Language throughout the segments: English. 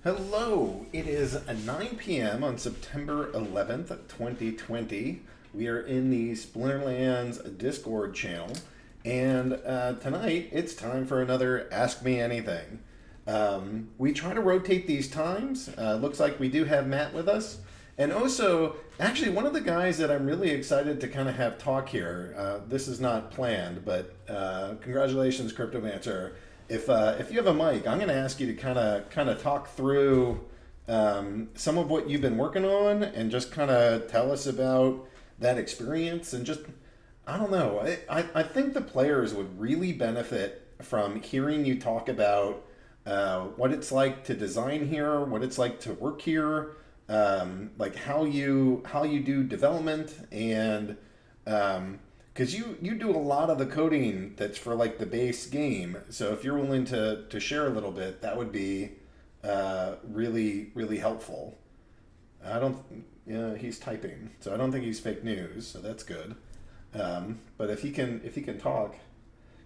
Hello, it is 9 p.m. on September 11th, 2020. We are in the Splinterlands Discord channel, and tonight it's time for another Ask Me Anything. We try to rotate these times. Looks like we do have Matt with us. And also, actually, one of the guys that I'm really excited to kind of have talk here, this is not planned, but congratulations, cryptomancer. If you have a mic, I'm going to ask you to kind of talk through some of what you've been working on, and just kind of tell us about that experience. And just, I don't know, I think the players would really benefit from hearing you talk about what it's like to design here, what it's like to work here, like how you do development, and because you do a lot of the coding that's for like the base game. So if you're willing to share a little bit, that would be really helpful. I don't. Yeah, he's typing, so I don't think he's fake news. So that's good. But if he can talk,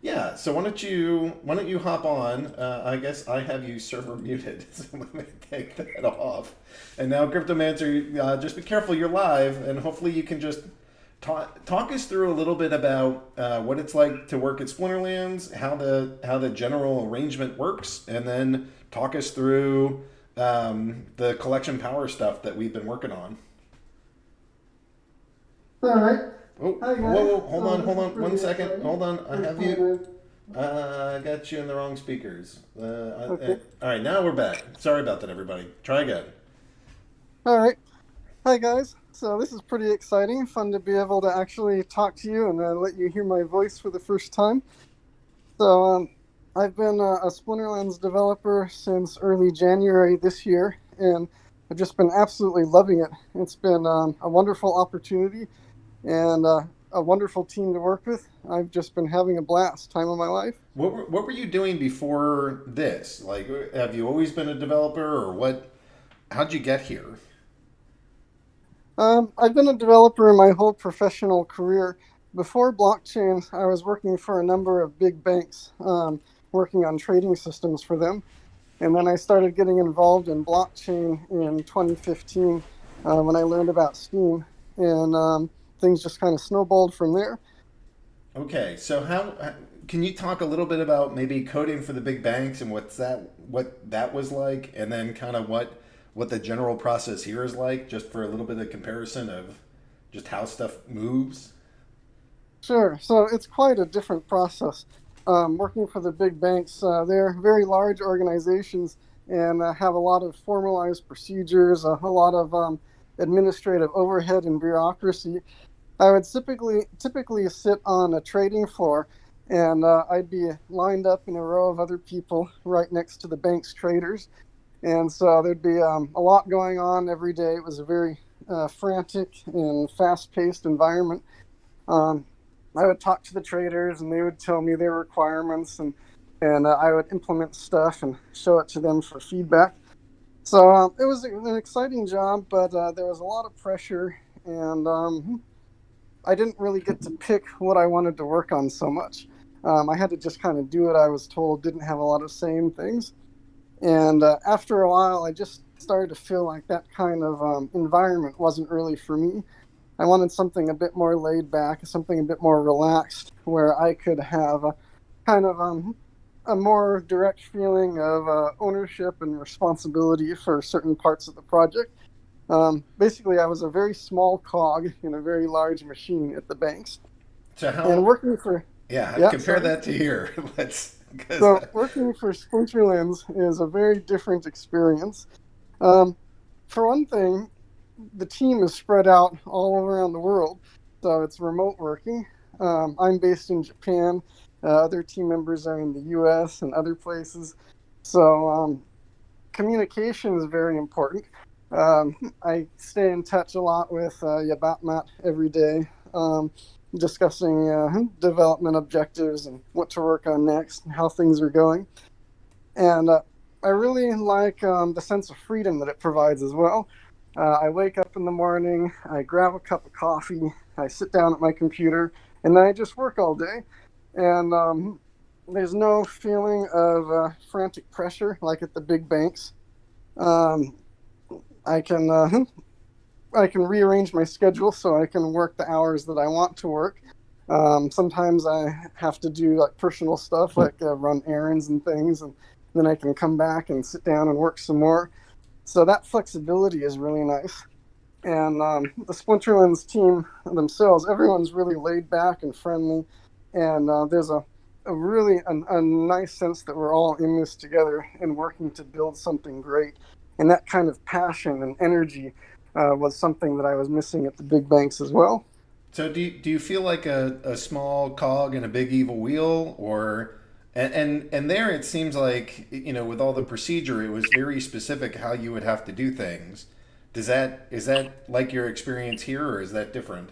yeah. So why don't you hop on? I guess I have you server muted, so let me take that off. And now, Cryptomancer, just be careful. You're live, and hopefully you can just talk us through a little bit about what it's like to work at Splinterlands, how the general arrangement works, and then talk us through the collection power stuff that we've been working on. All right. Oh, Hi whoa, guys. whoa, hold on, Pretty 1 second. exciting. Hold on, I First have time you. I've- I got you in the wrong speakers. Okay. All right, now we're back. Sorry about that, everybody. Try again. All right. Hi guys. So this is pretty exciting. Fun to be able to actually talk to you and let you hear my voice for the first time. So I've been a Splinterlands developer since early January this year, and I've just been absolutely loving it. It's been a wonderful opportunity and a wonderful team to work with. I've just been having a blast. Time of my life. What were you doing before this? Like, have you always been a developer, or what? How'd you get here? I've been a developer my whole professional career. Before blockchain, I was working for a number of big banks, working on trading systems for them. And then I started getting involved in blockchain in 2015 when I learned about Steam. And things just kind of snowballed from there. Okay, so how can you talk a little bit about maybe coding for the big banks, and what that was like, and then kind of what the general process here is like, just for a little bit of comparison of just how stuff moves. Sure. So it's quite a different process. Working for the big banks, they're very large organizations and have a lot of formalized procedures, a lot of administrative overhead and bureaucracy. I would typically sit on a trading floor, and I'd be lined up in a row of other people right next to the bank's traders, and so there'd be a lot going on every day. It was a very frantic and fast-paced environment. Um, I would talk to the traders, and they would tell me their requirements, and I would implement stuff and show it to them for feedback. So it was an exciting job, but there was a lot of pressure, and I didn't really get to pick what I wanted to work on so much. I had to just kind of do what I was told. Didn't have a lot of say in things, and after a while, I just started to feel like that kind of environment wasn't really for me. I wanted something a bit more laid back, something a bit more relaxed, where I could have a kind of a more direct feeling of ownership and responsibility for certain parts of the project. Basically, I was a very small cog in a very large machine at the banks, So and how? working for Yeah, yeah, compare sorry. that to here. Let's because So working for Splinterlands is a very different experience. Um, for one thing, the team is spread out all around the world, so it's remote working. I'm based in Japan. Other team members are in the U.S. and other places. So communication is very important. Um, I stay in touch a lot with yabapmatt every day, discussing development objectives and what to work on next and how things are going. And I really like the sense of freedom that it provides as well. I wake up in the morning, I grab a cup of coffee, I sit down at my computer, and then I just work all day. And there's no feeling of frantic pressure like at the big banks. Um, I can I can rearrange my schedule so I can work the hours that I want to work. Sometimes I have to do like personal stuff, like run errands and things, and then I can come back and sit down and work some more. So that flexibility is really nice. And the Splinterlands team themselves, everyone's really laid back and friendly, and there's a nice sense that we're all in this together and working to build something great. And that kind of passion and energy was something that I was missing at the big banks as well. So do you feel like a small cog in a big evil wheel, or and there it seems like, with all the procedure, it was very specific how you would have to do things. Is that like your experience here, or is that different?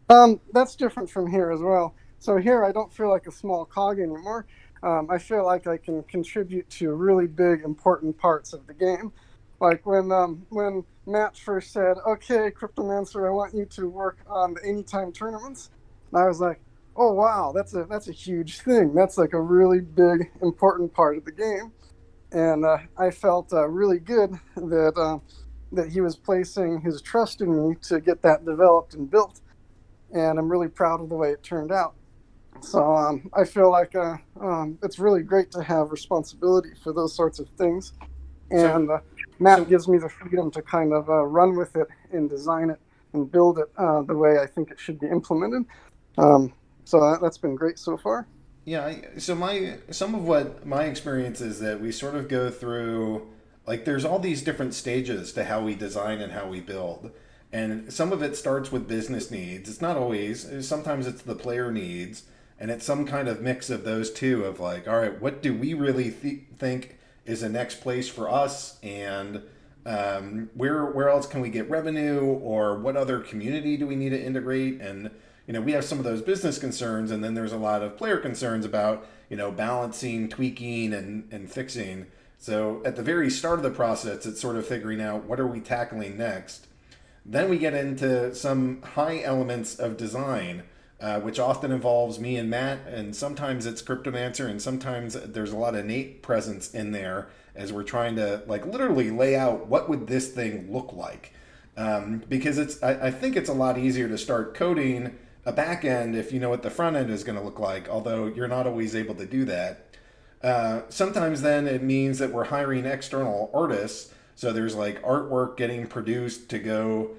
That's different from here as well. So here I don't feel like a small cog anymore. I feel like I can contribute to really big, important parts of the game. Like when Matt first said, "Okay, Cryptomancer, I want you to work on the anytime tournaments," and I was like, "Oh wow, that's a huge thing. That's like a really big, important part of the game." And I felt really good that he was placing his trust in me to get that developed and built, and I'm really proud of the way it turned out. So I feel like it's really great to have responsibility for those sorts of things, So and Matt so gives me the freedom to kind of run with it and design it and build it the way I think it should be implemented. Um, so that's been great so far. Yeah, so my some of what my experience is that we sort of go through, like, there's all these different stages to how we design and how we build. And some of it starts with business needs. It's not always. Sometimes it's the player needs, and it's some kind of mix of those two of like, all right, what do we really think is the next place for us, and where else can we get revenue, or what other community do we need to integrate? And we have some of those business concerns, and then there's a lot of player concerns about balancing, tweaking, and fixing. So at the very start of the process, it's sort of figuring out what are we tackling next. Then we get into some high elements of design, which often involves me and Matt, and sometimes it's Cryptomancer, and sometimes there's a lot of Nate presence in there as we're trying to like literally lay out what would this thing look like. Because I think it's a lot easier to start coding a back end if you know what the front end is going to look like, although you're not always able to do that. Sometimes then it means that we're hiring external artists. So there's like artwork getting produced to go,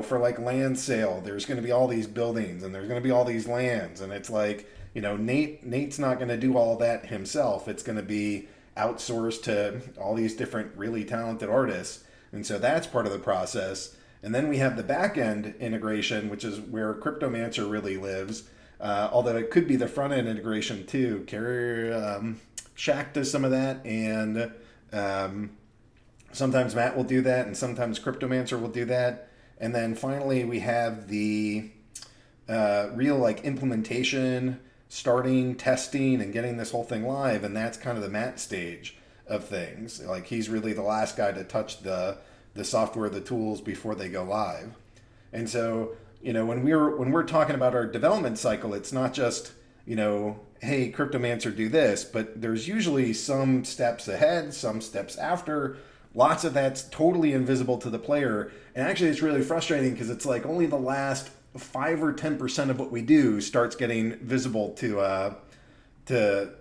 for like land sale. There's going to be all these buildings and there's going to be all these lands. And it's like, Nate's not going to do all that himself. It's going to be outsourced to all these different really talented artists. And so that's part of the process. And then we have the back end integration, which is where Cryptomancer really lives. Although it could be the front end integration too. Shaq does some of that, and sometimes Matt will do that, and sometimes Cryptomancer will do that. And then finally, we have the real like implementation, starting, testing, and getting this whole thing live, and that's kind of the Matt stage of things. Like he's really the last guy to touch the software, the tools before they go live. And so, when we're talking about our development cycle, it's not just, hey, Cryptomancer, do this, but there's usually some steps ahead, some steps after. Lots of that's totally invisible to the player. And actually, it's really frustrating because it's like only the last 5 or 10% of what we do starts getting visible to the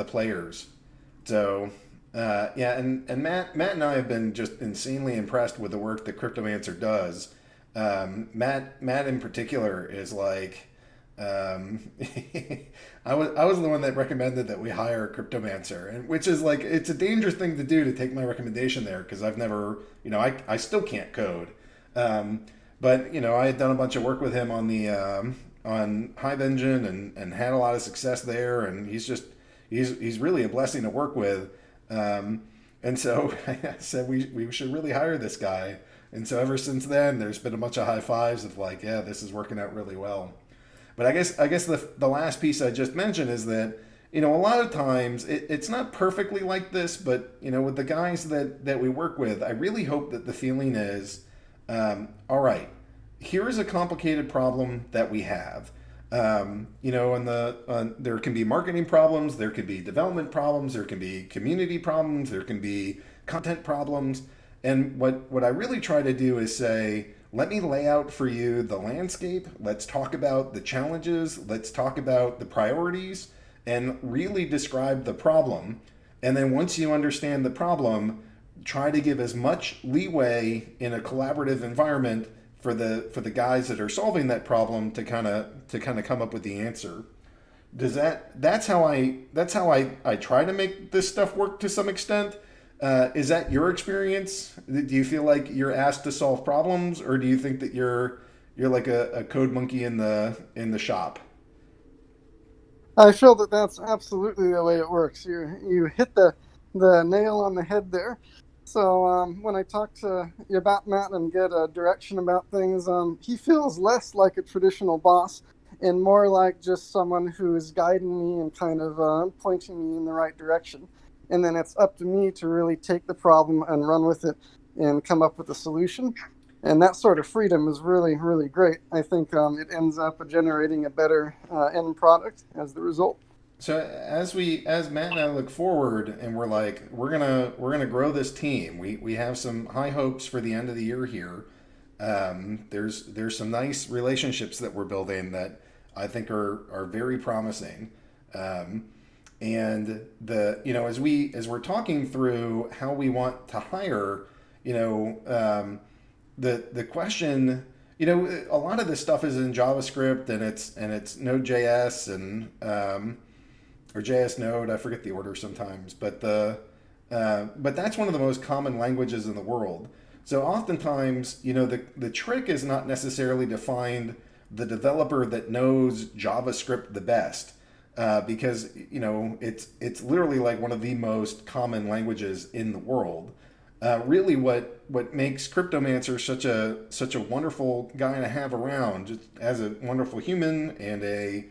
players. So yeah, and Matt and I have been just insanely impressed with the work that Cryptomancer does. Matt in particular is like, I was the one that recommended that we hire Cryptomancer, and which is like it's a dangerous thing to do to take my recommendation there because I've never, I still can't code. But I had done a bunch of work with him on the on Hive Engine and had a lot of success there, and he's really a blessing to work with. And so I said we should really hire this guy. And so ever since then, there's been a bunch of high fives of like, yeah, this is working out really well. But I guess the last piece I just mentioned is that a lot of times it's not perfectly like this, but with the guys that we work with, I really hope that the feeling is, all right, here is a complicated problem that we have. There can be marketing problems, there can be development problems, there can be community problems, there can be content problems. And what I really try to do is say, let me lay out for you the landscape. Let's talk about the challenges. Let's talk about the priorities and really describe the problem. And then once you understand the problem, try to give as much leeway in a collaborative environment for the guys that are solving that problem to kind of come up with the answer. That's how I try to make this stuff work to some extent. Is that your experience? Do you feel like you're asked to solve problems, or do you think that you're like a code monkey in the shop? I feel that that's absolutely the way it works. You hit the nail on the head there. So when I talk to yabapmatt and get a direction about things, he feels less like a traditional boss and more like just someone who is guiding me and kind of pointing me in the right direction. And then it's up to me to really take the problem and run with it and come up with a solution. And that sort of freedom is really, really great. I think it ends up generating a better end product as the result. So as Matt and I look forward, and we're like, we're gonna grow this team. We have some high hopes for the end of the year here. There's some nice relationships that we're building that I think are very promising. Um, and as we're talking through how we want to hire, you know, the question, a lot of this stuff is in JavaScript, and it's Node.js and or JS Node. I forget the order sometimes, but that's one of the most common languages in the world. So oftentimes, the trick is not necessarily to find the developer that knows JavaScript the best, because it's literally like one of the most common languages in the world. Really, what makes Cryptomancer such a wonderful guy to have around, just as a wonderful human, and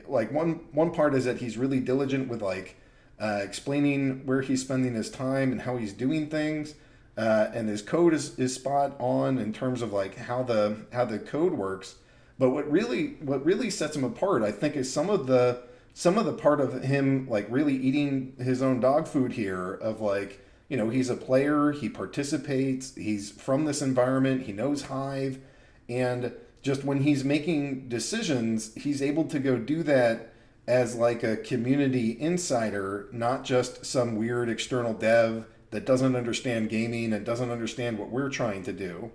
like one part is that he's really diligent with like explaining where he's spending his time and how he's doing things, and his code is spot on in terms of like how the code works. But what really sets him apart, I think, is some of the part of him like really eating his own dog food here, of like, he's a player, he participates, he's from this environment, he knows Hive, and just when he's making decisions, he's able to go do that as like a community insider, not just some weird external dev that doesn't understand gaming and doesn't understand what we're trying to do.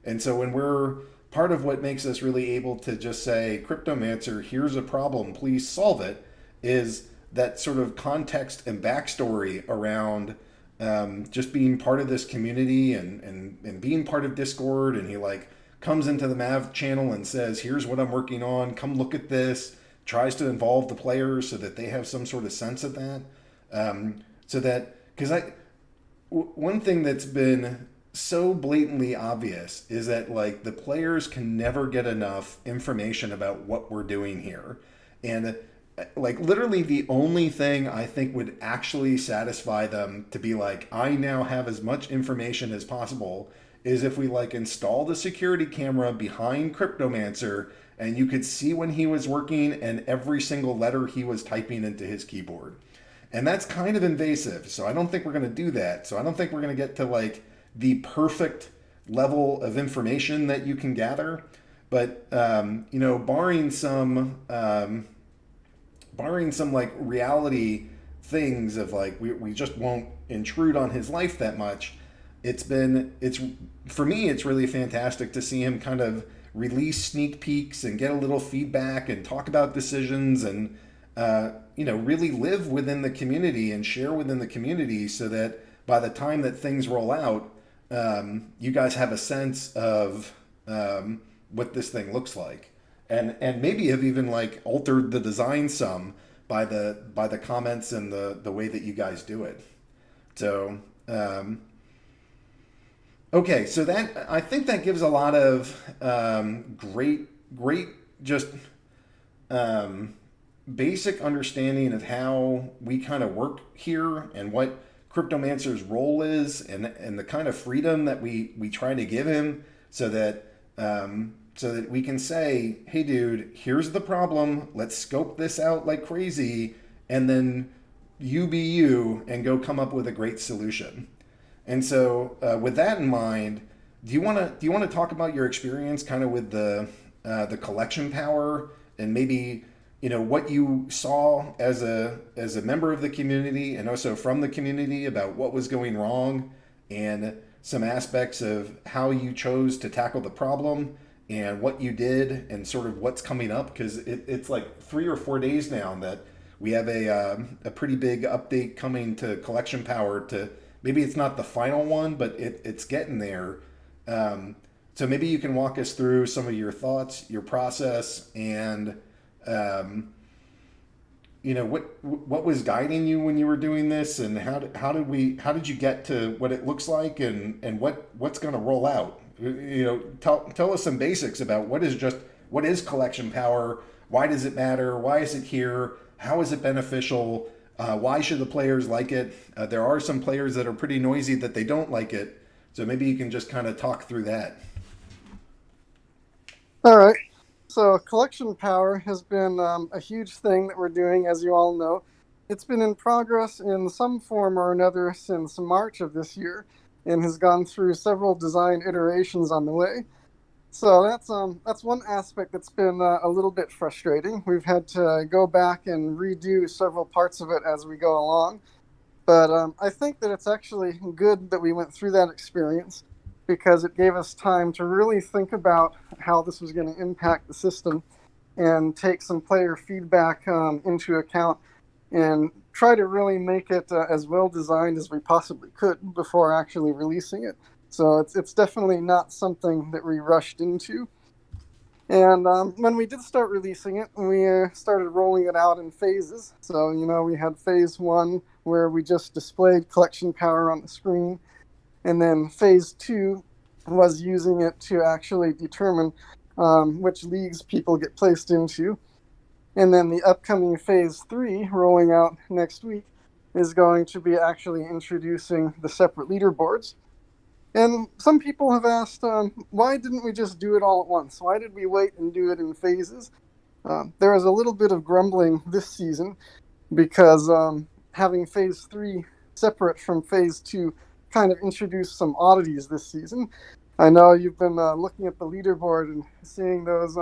And so when we're part of what makes us really able to just say, Cryptomancer, here's a problem, please solve it, is that sort of context and backstory around just being part of this community, and being part of Discord. And he like comes into the Mav channel and says, here's what I'm working on, come look at this, tries to involve the players so that they have some sort of sense of that. So that, because one thing that's been so blatantly obvious is that like the players can never get enough information about what we're doing here. And like literally the only thing I think would actually satisfy them to be like, I now have as much information as possible, is if we like installed a security camera behind Cryptomancer and you could see when he was working and every single letter he was typing into his keyboard. And that's kind of invasive. So I don't think we're going to do that. So I don't think we're going to get to like the perfect level of information that you can gather. But, barring some like reality things of like, we just won't intrude on his life that much. It's for me, it's really fantastic to see him kind of release sneak peeks and get a little feedback and talk about decisions, and really live within the community and share within the community, so that by the time that things roll out, you guys have a sense of what this thing looks like, and maybe have even like altered the design some by the comments and the way that you guys do it. So okay, so that, I think that gives a lot of great just basic understanding of how we kind of work here, and what Cryptomancer's role is, and the kind of freedom that we try to give him, so that so that we can say, hey, dude, here's the problem. Let's scope this out like crazy. And then you be you and go come up with a great solution. And so, with that in mind, do you want to talk about your experience kind of with the collection power and maybe what you saw as a member of the community and also from the community about what was going wrong and some aspects of how you chose to tackle the problem and what you did and sort of what's coming up because it's like 3 or 4 days now that we have a pretty big update coming to collection power to maybe it's not the final one but it's getting there. So maybe you can walk us through some of your thoughts, your process, and um, what was guiding you when you were doing this, and how did you get to what it looks like, and what's going to roll out? Tell us some basics about what is collection power, why does it matter, why is it here, how is it beneficial, why should the players like it? There are some players that are pretty noisy that they don't like it, so maybe you can just kind of talk through that. All right. So collection power has been a huge thing that we're doing, as you all know. It's been in progress in some form or another since March of this year and has gone through several design iterations on the way. So that's one aspect that's been a little bit frustrating. We've had to go back and redo several parts of it as we go along. But I think that it's actually good that we went through that experience because it gave us time to really think about how this was going to impact the system and take some player feedback into account and try to really make it as well designed as we possibly could before actually releasing it. So it's definitely not something that we rushed into. And when we did start releasing it, we started rolling it out in phases. So, we had phase one where we just displayed collection power on the screen. And then phase two was using it to actually determine which leagues people get placed into. And then the upcoming phase three, rolling out next week, is going to be actually introducing the separate leaderboards. And some people have asked, why didn't we just do it all at once? Why did we wait and do it in phases? There was a little bit of grumbling this season because having phase three separate from phase two kind of introduced some oddities this season. I know you've been looking at the leaderboard and seeing those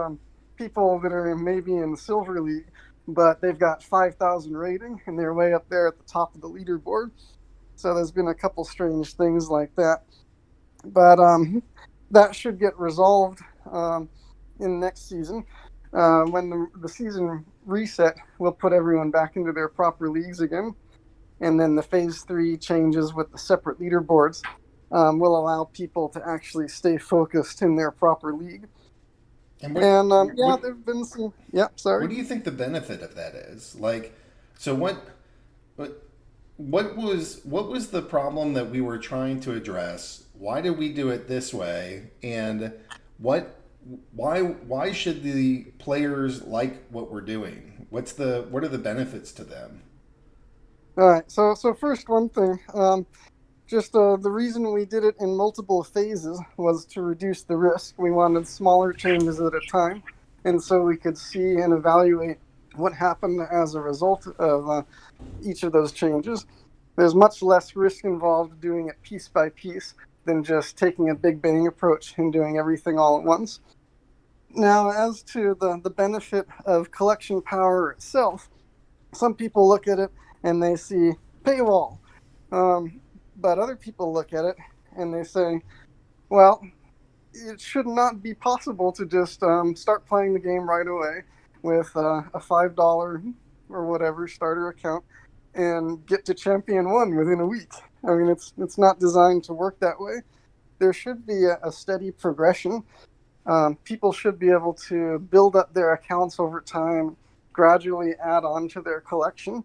people that are maybe in Silver League, but they've got 5,000 rating and they're way up there at the top of the leaderboard. So there's been a couple strange things like that. But that should get resolved in next season. When the season reset, we'll put everyone back into their proper leagues again. And then the phase three changes with the separate leaderboards will allow people to actually stay focused in their proper league. And And yeah, what there have been some. Yeah, what sorry. do you think the benefit of that is? Like, so what what was the problem that we were trying to address? Why did we do it this way? And what why should the players like what we're doing? What are the benefits to them? All right. So first, one thing. Just the reason we did it in multiple phases was to reduce the risk. We wanted smaller changes at a time, and so we could see and evaluate what happened as a result of each of those changes. There's much less risk involved doing it piece by piece than just taking a big bang approach and doing everything all at once. Now, as to the benefit of collection power itself, some people look at it and they see paywall. Um, but other people look at it and they say, well, it should not be possible to just start playing the game right away with a $5 or whatever starter account and get to champion one within a week. I mean, it's not designed to work that way. There should be a steady progression. People should be able to build up their accounts over time, gradually add on to their collection,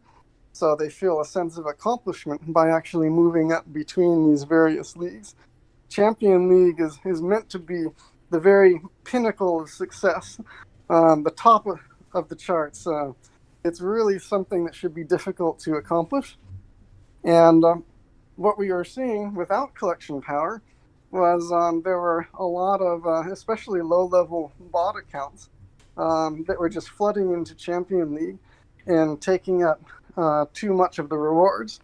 so they feel a sense of accomplishment by actually moving up between these various leagues. Champion League is meant to be the very pinnacle of success, the top of the charts. It's really something that should be difficult to accomplish. And what we are seeing without collection power was there were a lot of, especially low-level bot accounts that were just flooding into Champion League and taking up too much of the rewards.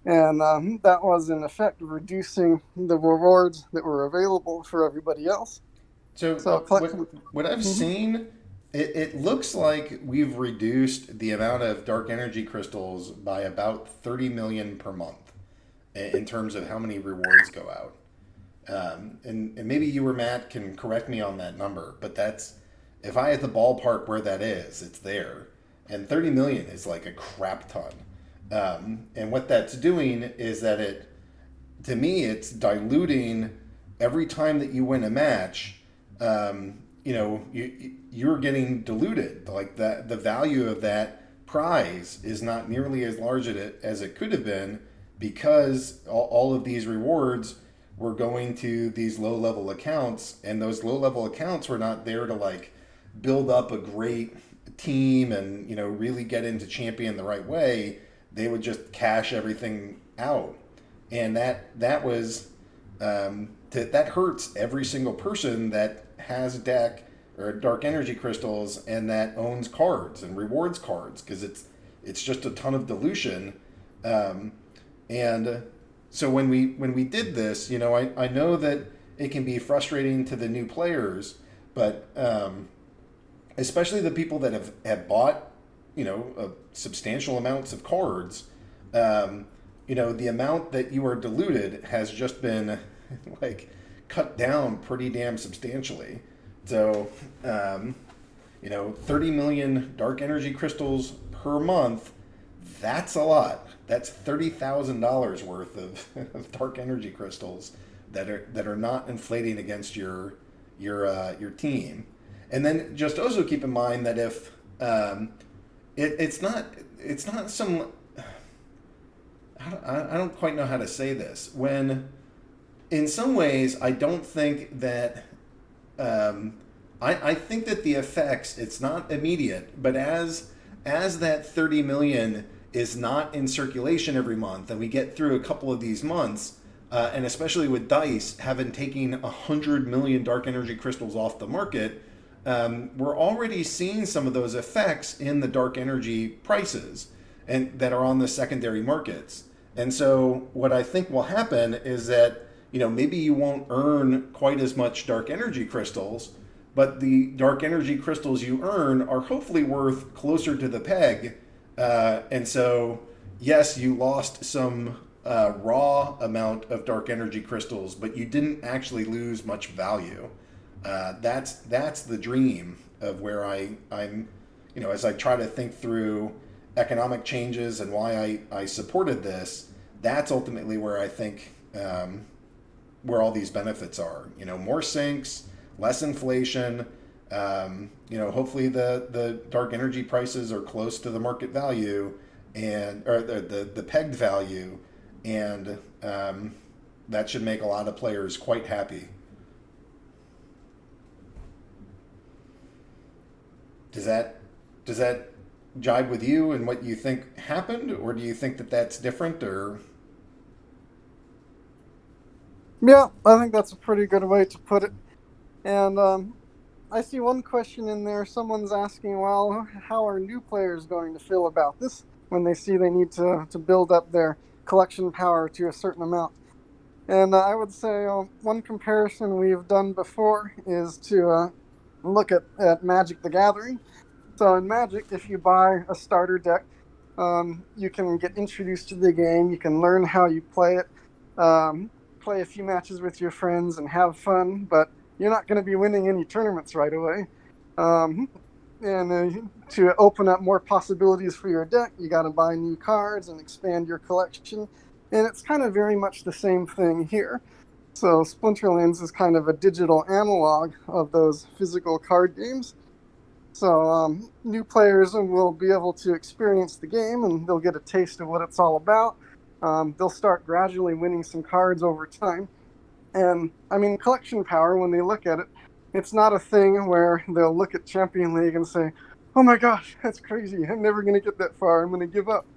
And that was, in effect, reducing the rewards that were available for everybody else. So So collection. what I've Mhm. seen, it looks like we've reduced the amount of dark energy crystals by about 30 million per month in terms of how many rewards go out. And maybe you or Matt can correct me on that number, but that's if I had the ballpark where that is, it's there. And 30 million is like a crap ton. And what that's doing is that to me, it's diluting every time that you win a match. You're getting diluted. Like that, the value of that prize is not nearly as large as it could have been because all of these rewards were going to these low level accounts, and those low level accounts were not there to like build up a great team and really get into champion the right way. They would just cash everything out, and that was that hurts every single person that has a deck or dark energy crystals and that owns cards and rewards cards because it's just a ton of dilution. And so when we did this, I know that it can be frustrating to the new players, but especially the people that have bought substantial amounts of cards. The amount that you are diluted has just been like cut down pretty damn substantially. So, 30 million dark energy crystals per month, that's a lot. That's $30,000 worth of dark energy crystals that are not inflating against your team. And then just also keep in mind that if it's not some I don't quite know how to say this. When, in some ways, I don't think that. I think that the effects, it's not immediate, but as that 30 million is not in circulation every month, and we get through a couple of these months, and especially with Dice having taken 100 million dark energy crystals off the market, we're already seeing some of those effects in the dark energy prices and that are on the secondary markets. And so what I think will happen is that maybe you won't earn quite as much dark energy crystals, but the dark energy crystals you earn are hopefully worth closer to the peg. And so yes, you lost some raw amount of dark energy crystals, but you didn't actually lose much value. That's the dream of where I'm as I try to think through economic changes and why I supported this. That's ultimately where I think where all these benefits are. More sinks, less inflation. Hopefully the dark energy prices are close to the market value or the pegged value, and that should make a lot of players quite happy. Does that jibe with you and what you think happened, or do you think that that's different? Or Yeah, I think that's a pretty good way to put it. And I see one question in there. Someone's asking, well, how are new players going to feel about this when they see they need to build up their collection power to a certain amount? And I would say one comparison we've done before is to look at Magic the Gathering. So in Magic, if you buy a starter deck, you can get introduced to the game. You can learn how you play it, play a few matches with your friends, and have fun. But you're not going to be winning any tournaments right away. Um, and to open up more possibilities for your deck, you got to buy new cards and expand your collection. And it's kind of very much the same thing here. So Splinterlands is kind of a digital analog of those physical card games. So new players will be able to experience the game and they'll get a taste of what it's all about. They'll start gradually winning some cards over time. And I mean, collection power, when they look at it, it's not a thing where they'll look at Champion League and say, oh my gosh, that's crazy. I'm never going to get that far. I'm going to give up.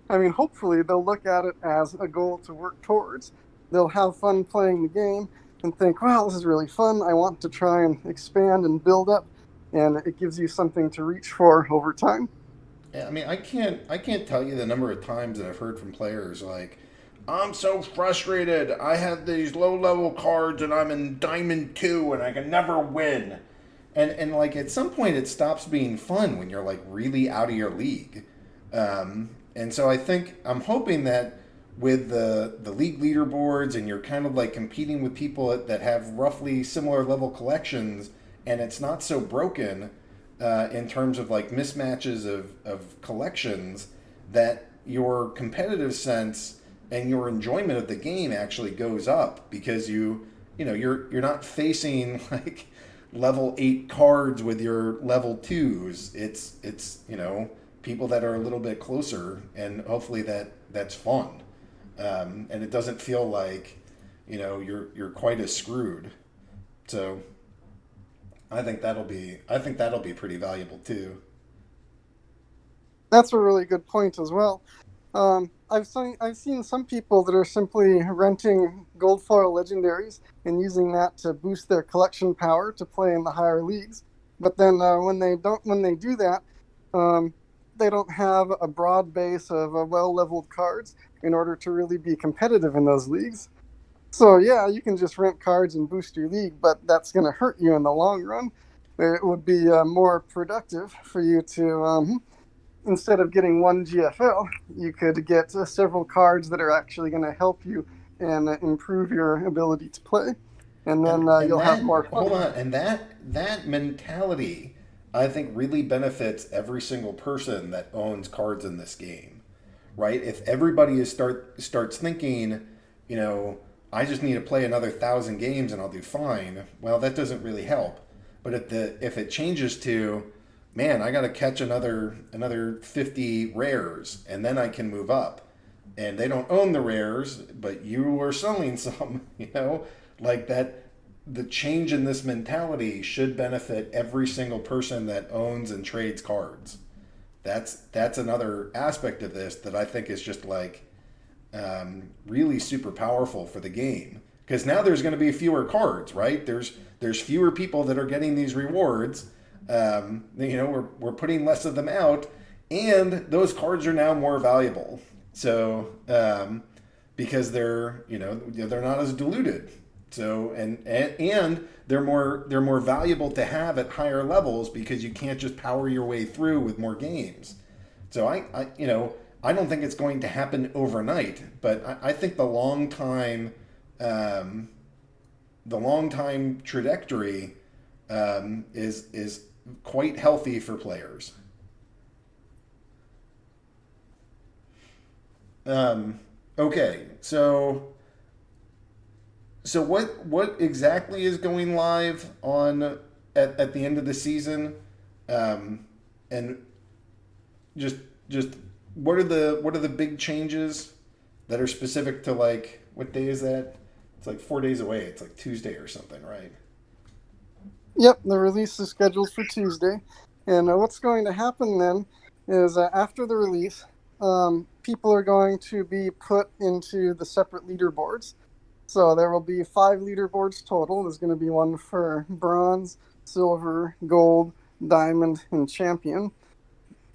I mean, hopefully they'll look at it as a goal to work towards. They'll have fun playing the game and think, wow, this is really fun. I want to try and expand and build up. And it gives you something to reach for over time. Yeah, I mean, I can't tell you the number of times that I've heard from players like, "I'm so frustrated. I have these low level cards and I'm in Diamond 2 and I can never win." And like at some point it stops being fun when you're like really out of your league. And so I'm hoping that with the league leaderboards and you're kind of like competing with people that have roughly similar level collections and it's not so broken in terms of like mismatches of collections, that your competitive sense and your enjoyment of the game actually goes up because you're not facing like level 8 cards with your level 2s. It's people that are a little bit closer, and hopefully that's fun. And it doesn't feel like you're quite as screwed. So I think that'll be pretty valuable too. That's a really good point as well. I've seen some people that are simply renting gold foil legendaries and using that to boost their collection power to play in the higher leagues. But then when they do that, um, they don't have a broad base of well leveled cards in order to really be competitive in those leagues. So yeah, you can just rent cards and boost your league, but that's going to hurt you in the long run. It would be more productive for you to instead of getting one GFL, you could get several cards that are actually going to help you and improve your ability to play, and and then and you'll have that more hold fun. on, and that mentality I think really benefits every single person that owns cards in this game, right? If everybody starts thinking, you know I just need to play another 1,000 games and I'll do fine, well, that doesn't really help. But if it changes to, man, I got to catch another 50 rares and then I can move up, and they don't own the rares, but you are selling some, like that. The change in this mentality should benefit every single person that owns and trades cards. That's another aspect of this that I think is just like really super powerful for the game, because now there's going to be fewer cards, right? There's fewer people that are getting these rewards. We're putting less of them out, and those cards are now more valuable. So because they're not as diluted. So and they're more valuable to have at higher levels because you can't just power your way through with more games. So I don't think it's going to happen overnight, but I think um, the long time trajectory is quite healthy for players. Um, okay, so what exactly is going live on at the end of the season, um, and just just what are the big changes that are specific to, like, what day is that? It's like 4 days away. It's like Tuesday or something, right? Yep, the release is scheduled for Tuesday, and what's going to happen then is after the release, people are going to be put into the separate leaderboards. So there will be 5 leaderboards total. There's going to be one for bronze, silver, gold, diamond, and champion.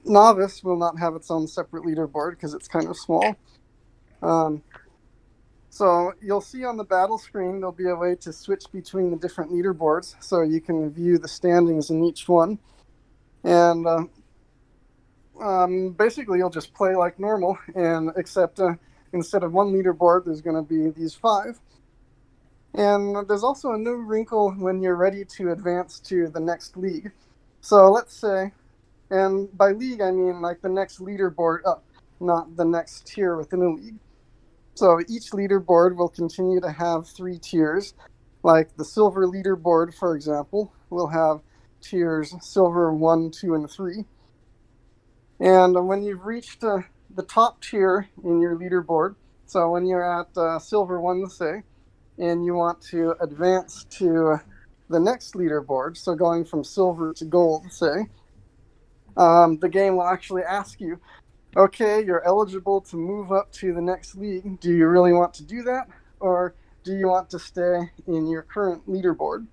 Novice will not have its own separate leaderboard because it's kind of small. Um, so you'll see on the battle screen there'll be a way to switch between the different leaderboards, so you can view the standings in each one. And basically, you'll just play like normal, and except instead of one leaderboard, there's going to be these 5. And there's also a new wrinkle when you're ready to advance to the next league. So let's say, and by league I mean like the next leaderboard up, not the next tier within a league. So each leaderboard will continue to have 3 tiers. Like the silver leaderboard, for example, will have tiers silver 1, 2, and 3. And when you've reached the top tier in your leaderboard, so when you're at silver 1, say, and you want to advance to the next leaderboard, so going from silver to gold, say, the game will actually ask you, okay, you're eligible to move up to the next league. Do you really want to do that? Or do you want to stay in your current leaderboard?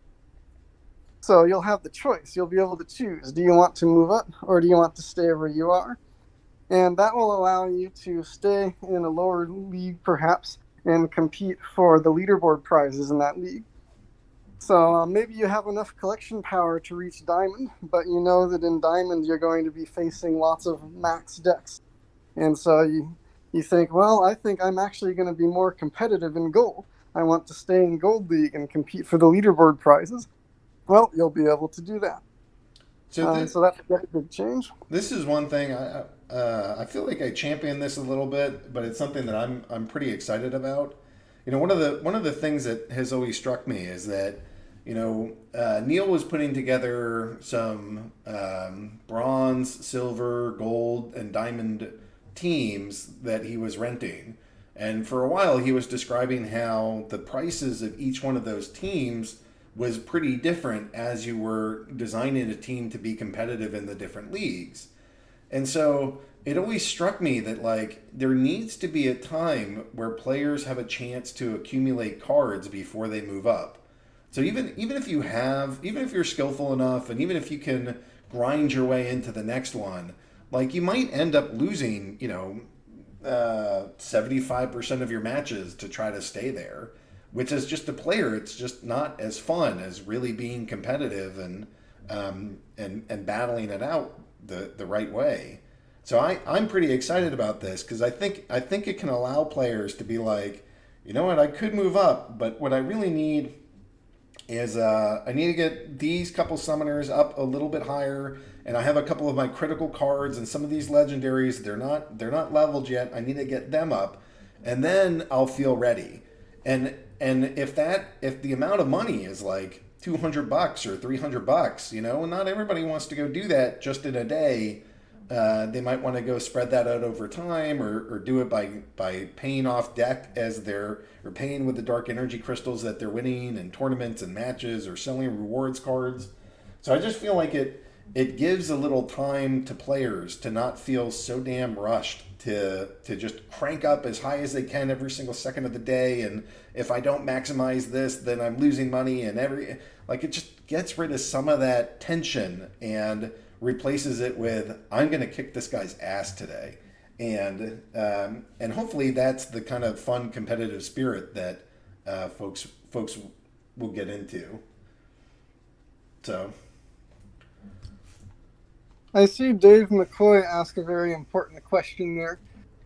So you'll have the choice. You'll be able to choose. Do you want to move up or do you want to stay where you are? And that will allow you to stay in a lower league perhaps and compete for the leaderboard prizes in that league. So maybe you have enough collection power to reach Diamond, but you know that in Diamond you're going to be facing lots of max decks. And so you think, well, I think I'm actually going to be more competitive in Gold. I want to stay in Gold League and compete for the leaderboard prizes. Well, you'll be able to do that. So this So that's a big change. this is one thing I feel like I champion this a little bit, but it's something that I'm pretty excited about. You know, one of the things that has always struck me is that Neil was putting together some bronze, silver, gold, and diamond teams that he was renting. And for a while, he was describing how the prices of each one of those teams was pretty different as you were designing a team to be competitive in the different leagues. And so it always struck me that like there needs to be a time where players have a chance to accumulate cards before they move up. So even if you're skillful enough and even if you can grind your way into the next one, like you might end up losing, 75% of your matches to try to stay there, which is just a player, it's just not as fun as really being competitive and battling it out the right way. So I'm pretty excited about this because I think it can allow players to be like, you know what, I could move up, but what I really need is I need to get these couple summoners up a little bit higher, and I have a couple of my critical cards and some of these legendaries. They're not leveled yet. I need to get them up, and then I'll feel ready. And if the amount of money is like $200 or $300, not everybody wants to go do that just in a day. They might want to go spread that out over time or do it by paying off deck or paying with the dark energy crystals that they're winning in tournaments and matches or selling rewards cards. So I just feel like it gives a little time to players to not feel so damn rushed to just crank up as high as they can every single second of the day. And if I don't maximize this, then I'm losing money and it just gets rid of some of that tension and replaces it with I'm going to kick this guy's ass today, and hopefully that's the kind of fun competitive spirit that folks will get into. So I see Dave McCoy ask a very important question there.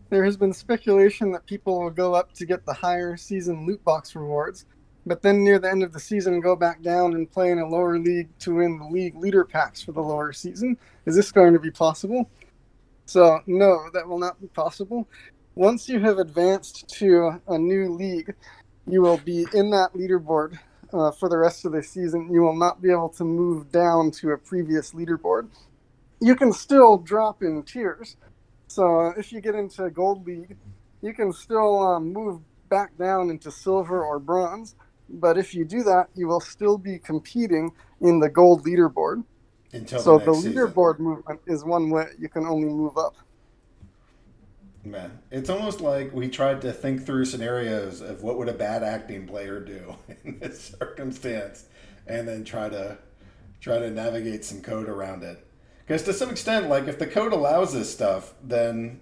There has been speculation that people will go up to get the higher season loot box rewards, but then near the end of the season go back down and play in a lower league to win the league leader packs for the lower season. Is this going to be possible? So no, that will not be possible. Once you have advanced to a new league, you will be in that leaderboard for the rest of the season. You will not be able to move down to a previous leaderboard. You can still drop in tiers. So if you get into a gold league, you can still move back down into silver or bronze. But if you do that, you will still be competing in the gold leaderboard. until the So the next season. leaderboard movement is one way you can only move up. Man, it's almost like we tried to think through scenarios of what would a bad acting player do in this circumstance, and then try to navigate some code around it. Because to some extent, like if the code allows this stuff, then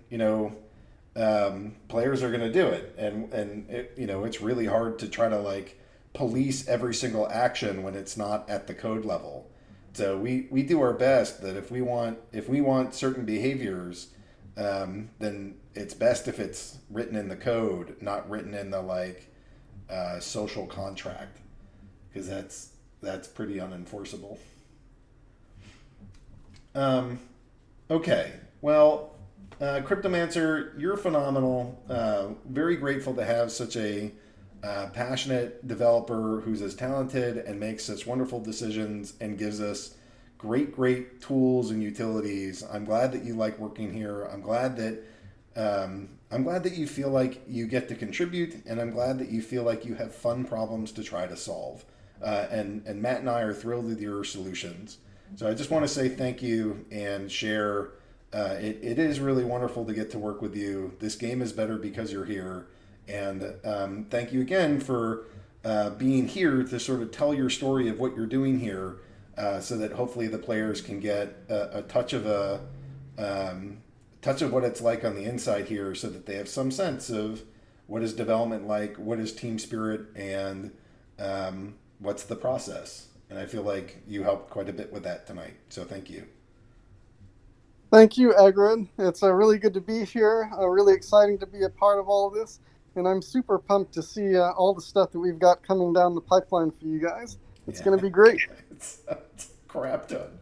players are going to do it, and it's really hard to try to like police every single action when it's not at the code level. So we do our best that if we want certain behaviors, then it's best if it's written in the code, not written in the social contract, because that's pretty unenforceable. Okay, well, Cryptomancer, you're phenomenal. Very grateful to have such a passionate developer who's as talented and makes such wonderful decisions and gives us great tools and utilities. I'm glad that you like working here. I'm glad that you feel like you get to contribute, and I'm glad that you feel like you have fun problems to try to solve. And Matt and I are thrilled with your solutions. So I just want to say thank you and share. It is really wonderful to get to work with you. This game is better because you're here, And thank you again for being here to sort of tell your story of what you're doing here, so that hopefully the players can get a touch of what it's like on the inside here, so that they have some sense of what is development like, what is team spirit, and what's the process. And I feel like you helped quite a bit with that tonight. So thank you. Thank you, aggroed. It's really good to be here. Really exciting to be a part of all of this. And I'm super pumped to see all the stuff that we've got coming down the pipeline for you guys. It's going to Yeah, be great. it's a crap ton.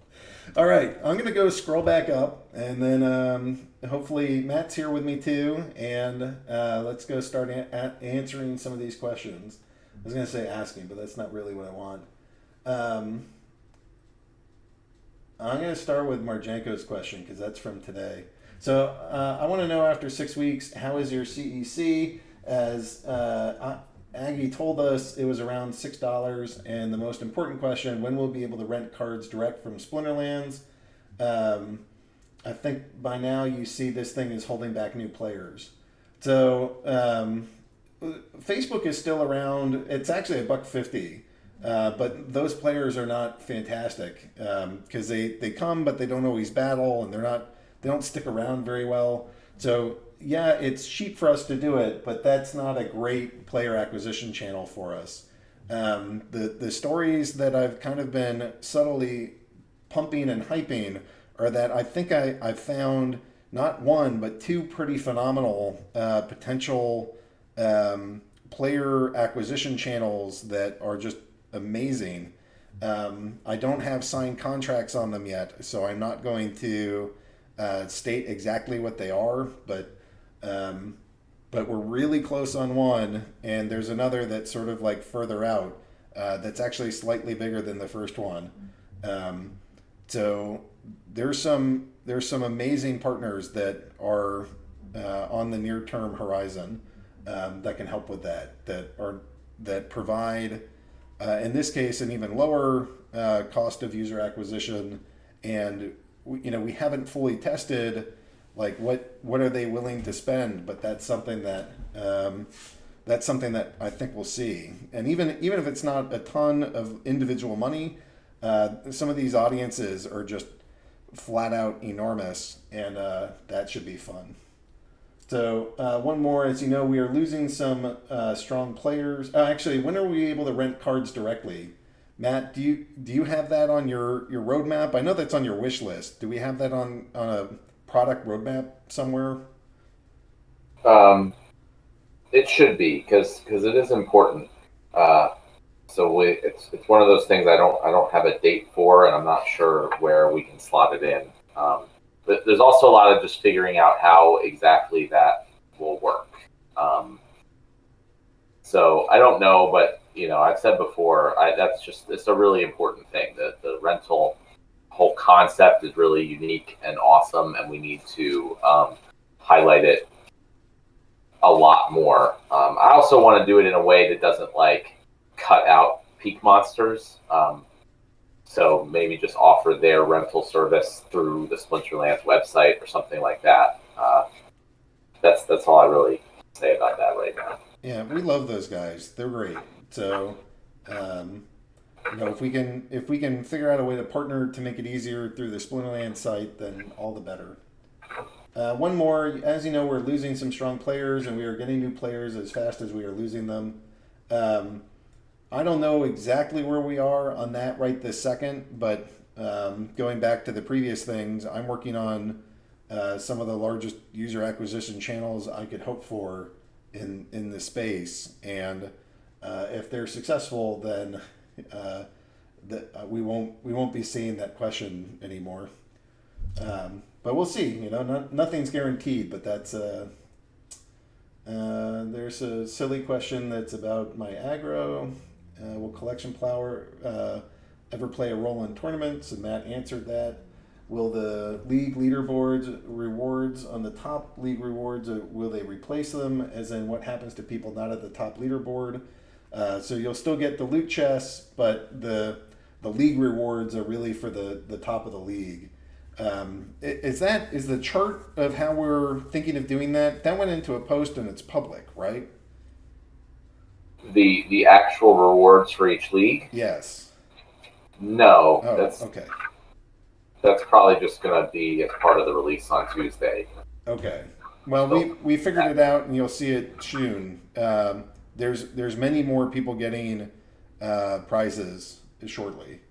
All right, I'm gonna go scroll back up, and then hopefully Matt's here with me too, and let's go start answering some of these questions. I was gonna say asking, but that's not really what I want. Um, I'm gonna start with Marjenko's question because that's from today. So I want to know, after 6 weeks, how is your CEC? As Aggie told us, it was around $6. And the most important question: when we'll be able to rent cards direct from Splinterlands? Um, I think by now you see this thing is holding back new players. So Facebook is still around. It's actually $1.50. But those players are not fantastic because they come, but they don't always battle, and they don't stick around very well. So yeah, it's cheap for us to do it, but that's not a great player acquisition channel for us. The stories that I've kind of been subtly pumping and hyping are that I think I found not one but two pretty phenomenal potential player acquisition channels that are just amazing. I don't have signed contracts on them yet, so I'm not going to state exactly what they are, but we're really close on one, and there's another that's sort of like further out, that's actually slightly bigger than the first one. So there's some amazing partners that are on the near term horizon, that can help with that provide, in this case, an even lower cost of user acquisition. And we haven't fully tested like what are they willing to spend, but that's something that I think we'll see. And even if it's not a ton of individual money, some of these audiences are just flat out enormous, and that should be fun. So one more, as you know, we are losing some strong players. Actually, when are we able to rent cards directly? Matt, do you have that on your roadmap? I know that's on your wish list. Do we have that on a product roadmap somewhere? It should be, because it is important. Uh, it's one of those things I don't have a date for, and I'm not sure where we can slot it in. But there's also a lot of just figuring out how exactly that will work. Um, so I don't know, but I've said before, it's a really important thing. The rental whole concept is really unique and awesome, and we need to highlight it a lot more. I also want to do it in a way that doesn't like cut out peak monsters. So maybe just offer their rental service through the Splinterlands website or something like that. That's all I really say about that right now. Yeah, we love those guys. They're great. So, um, if we can figure out a way to partner to make it easier through the Splinterland site, then all the better. One more, as you know, we're losing some strong players, and we are getting new players as fast as we are losing them. Um, I don't know exactly where we are on that right this second, but going back to the previous things, I'm working on some of the largest user acquisition channels I could hope for in the space, and if they're successful, then we won't be seeing that question anymore. But we'll see. Nothing's guaranteed. But there's a silly question that's about my aggro. Will collection power ever play a role in tournaments? And Matt answered that. Will the league leaderboards rewards on the top league rewards, will they replace them? As in, what happens to people not at the top leaderboard? So you'll still get the loot chests, but the league rewards are really for the top of the league. Is the chart of how we're thinking of doing that? That went into a post and it's public, right? The actual rewards for each league? Yes. No, Oh, that's okay. that's probably just going to be as part of the release on Tuesday. Okay. Well, So, we figured it out, and you'll see it soon. There's many more people getting prizes shortly,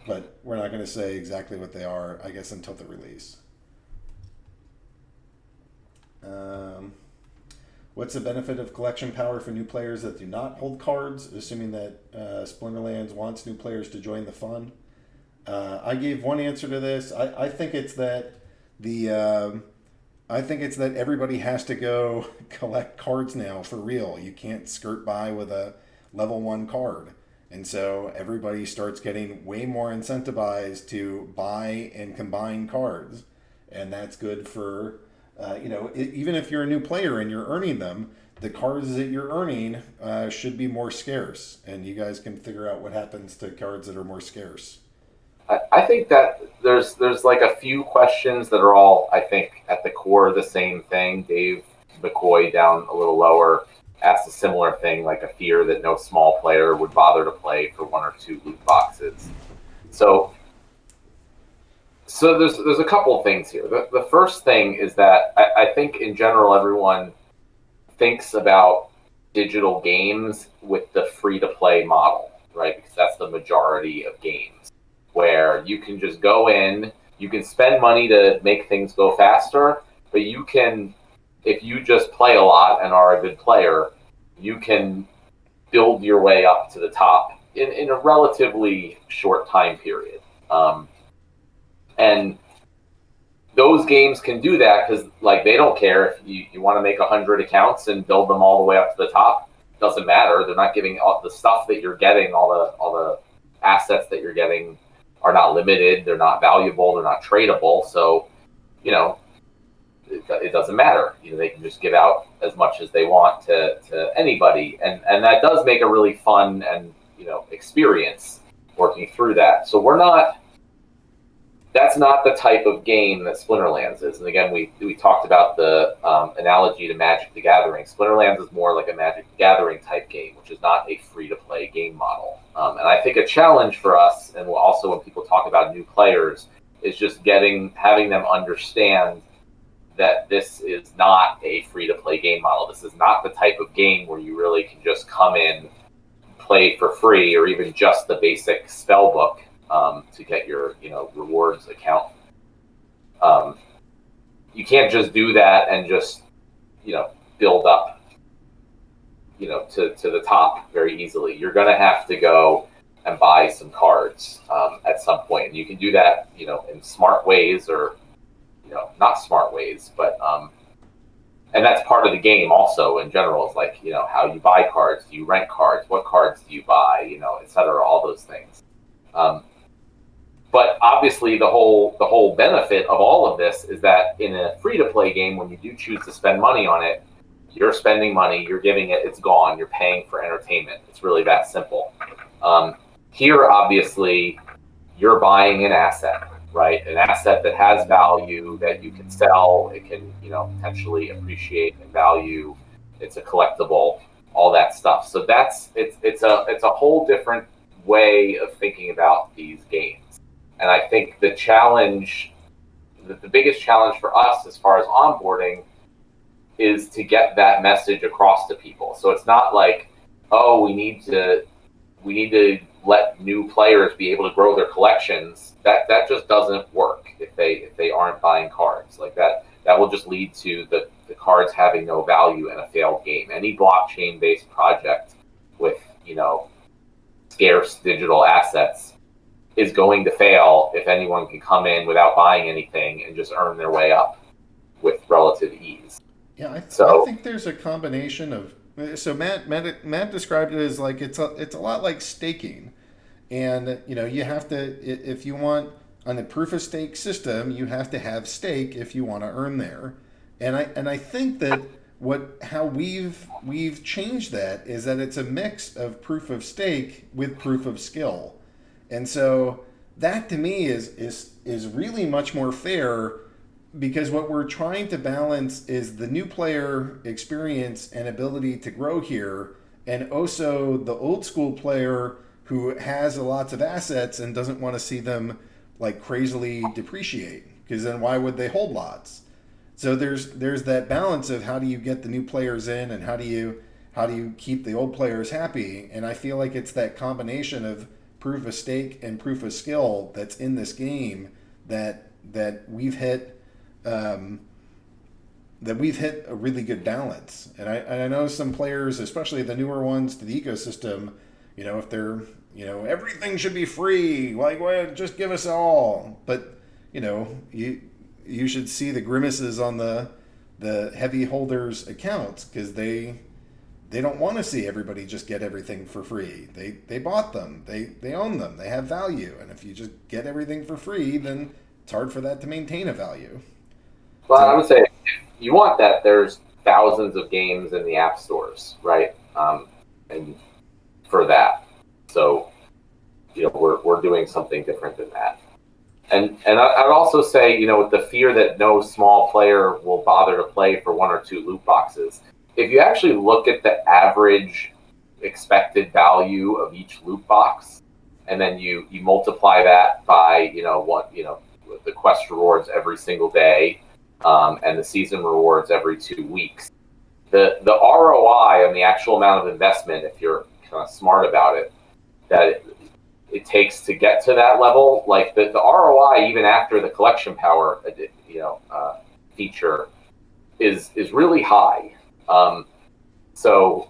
but we're not going to say exactly what they are, I guess, until the release. What's the benefit of collection power for new players that do not hold cards, assuming that Splinterlands wants new players to join the fun? I gave one answer to this. I think it's that I think it's that everybody has to go collect cards now for real. You can't skirt by with a level 1 card. And so everybody starts getting way more incentivized to buy and combine cards. And that's good for, even if you're a new player and you're earning them, the cards that you're earning should be more scarce. And you guys can figure out what happens to cards that are more scarce. I think that there's like a few questions that are all, I think, at the core the same thing. Dave McCoy down a little lower asked a similar thing, like a fear that no small player would bother to play for 1 or 2 loot boxes. So there's a couple of things here. The first thing is that I think in general everyone thinks about digital games with the free-to-play model, right? Because that's the majority of games, where you can just go in, you can spend money to make things go faster, but you can, if you just play a lot and are a good player, you can build your way up to the top in a relatively short time period. And those games can do that because, like, they don't care if you want to make 100 accounts and build them all the way up to the top. Doesn't matter. They're not giving all the stuff that you're getting, all the assets that you're getting are not limited. They're not valuable. They're not tradable. So, it doesn't matter. They can just give out as much as they want to anybody, and that does make a really fun and experience working through that. So that's not the type of game that Splinterlands is. And again, we talked about the analogy to Magic the Gathering. Splinterlands is more like a Magic the Gathering type game, which is not a free-to-play game model. And I think a challenge for us, and also when people talk about new players, is just having them understand that this is not a free-to-play game model. This is not the type of game where you really can just come in, play for free, or even just the basic spell book to get your rewards account. You can't just do that and just build up to the top very easily. You're going to have to go and buy some cards at some point. And you can do that in smart ways or not smart ways, but and that's part of the game also in general. Is like how you buy cards, do you rent cards, what cards do you buy, etc. All those things. But obviously the whole benefit of all of this is that in a free-to-play game, when you do choose to spend money on it, you're spending money, you're giving it, it's gone, you're paying for entertainment. It's really that simple. Here, obviously, you're buying an asset, right? An asset that has value, that you can sell, it can potentially appreciate in value, it's a collectible, all that stuff. So it's a whole different way of thinking about these games. And I think the biggest challenge for us as far as onboarding is to get that message across to people. So it's not like, oh, we need to let new players be able to grow their collections. That just doesn't work if they aren't buying cards. Like that will just lead to the cards having no value in a failed game. Any blockchain based project with scarce digital assets is going to fail if anyone can come in without buying anything and just earn their way up with relative ease. Yeah, I think there's a combination of. So Matt described it as like it's a lot like staking, and you have to, if you want on a proof of stake system, you have to have stake if you want to earn there, and I think that how we've changed that is that it's a mix of proof of stake with proof of skill. And so that to me is really much more fair, because what we're trying to balance is the new player experience and ability to grow here and also the old school player who has lots of assets and doesn't want to see them like crazily depreciate, because then why would they hold lots? So there's that balance of how do you get the new players in, and how do you keep the old players happy? And I feel like it's that combination of proof of stake and proof of skill that's in this game that we've hit a really good balance. And I know some players, especially the newer ones to the ecosystem, if they're, everything should be free, like, well, just give us all. But you should see the grimaces on the heavy holders accounts, because they don't want to see everybody just get everything for free. They bought them, they own them, they have value, and if you just get everything for free, then it's hard for that to maintain a value. Well, I would say if you want that, there's thousands of games in the app stores, right? And for that, so we're doing something different than that. And I'd also say, with the fear that no small player will bother to play for one or two loot boxes, if you actually look at the average expected value of each loot box, and then you multiply that by the quest rewards every single day, and the season rewards every 2 weeks, the ROI on the actual amount of investment, if you're kind of smart about it, that it takes to get to that level, like the ROI even after the collection power feature is really high. So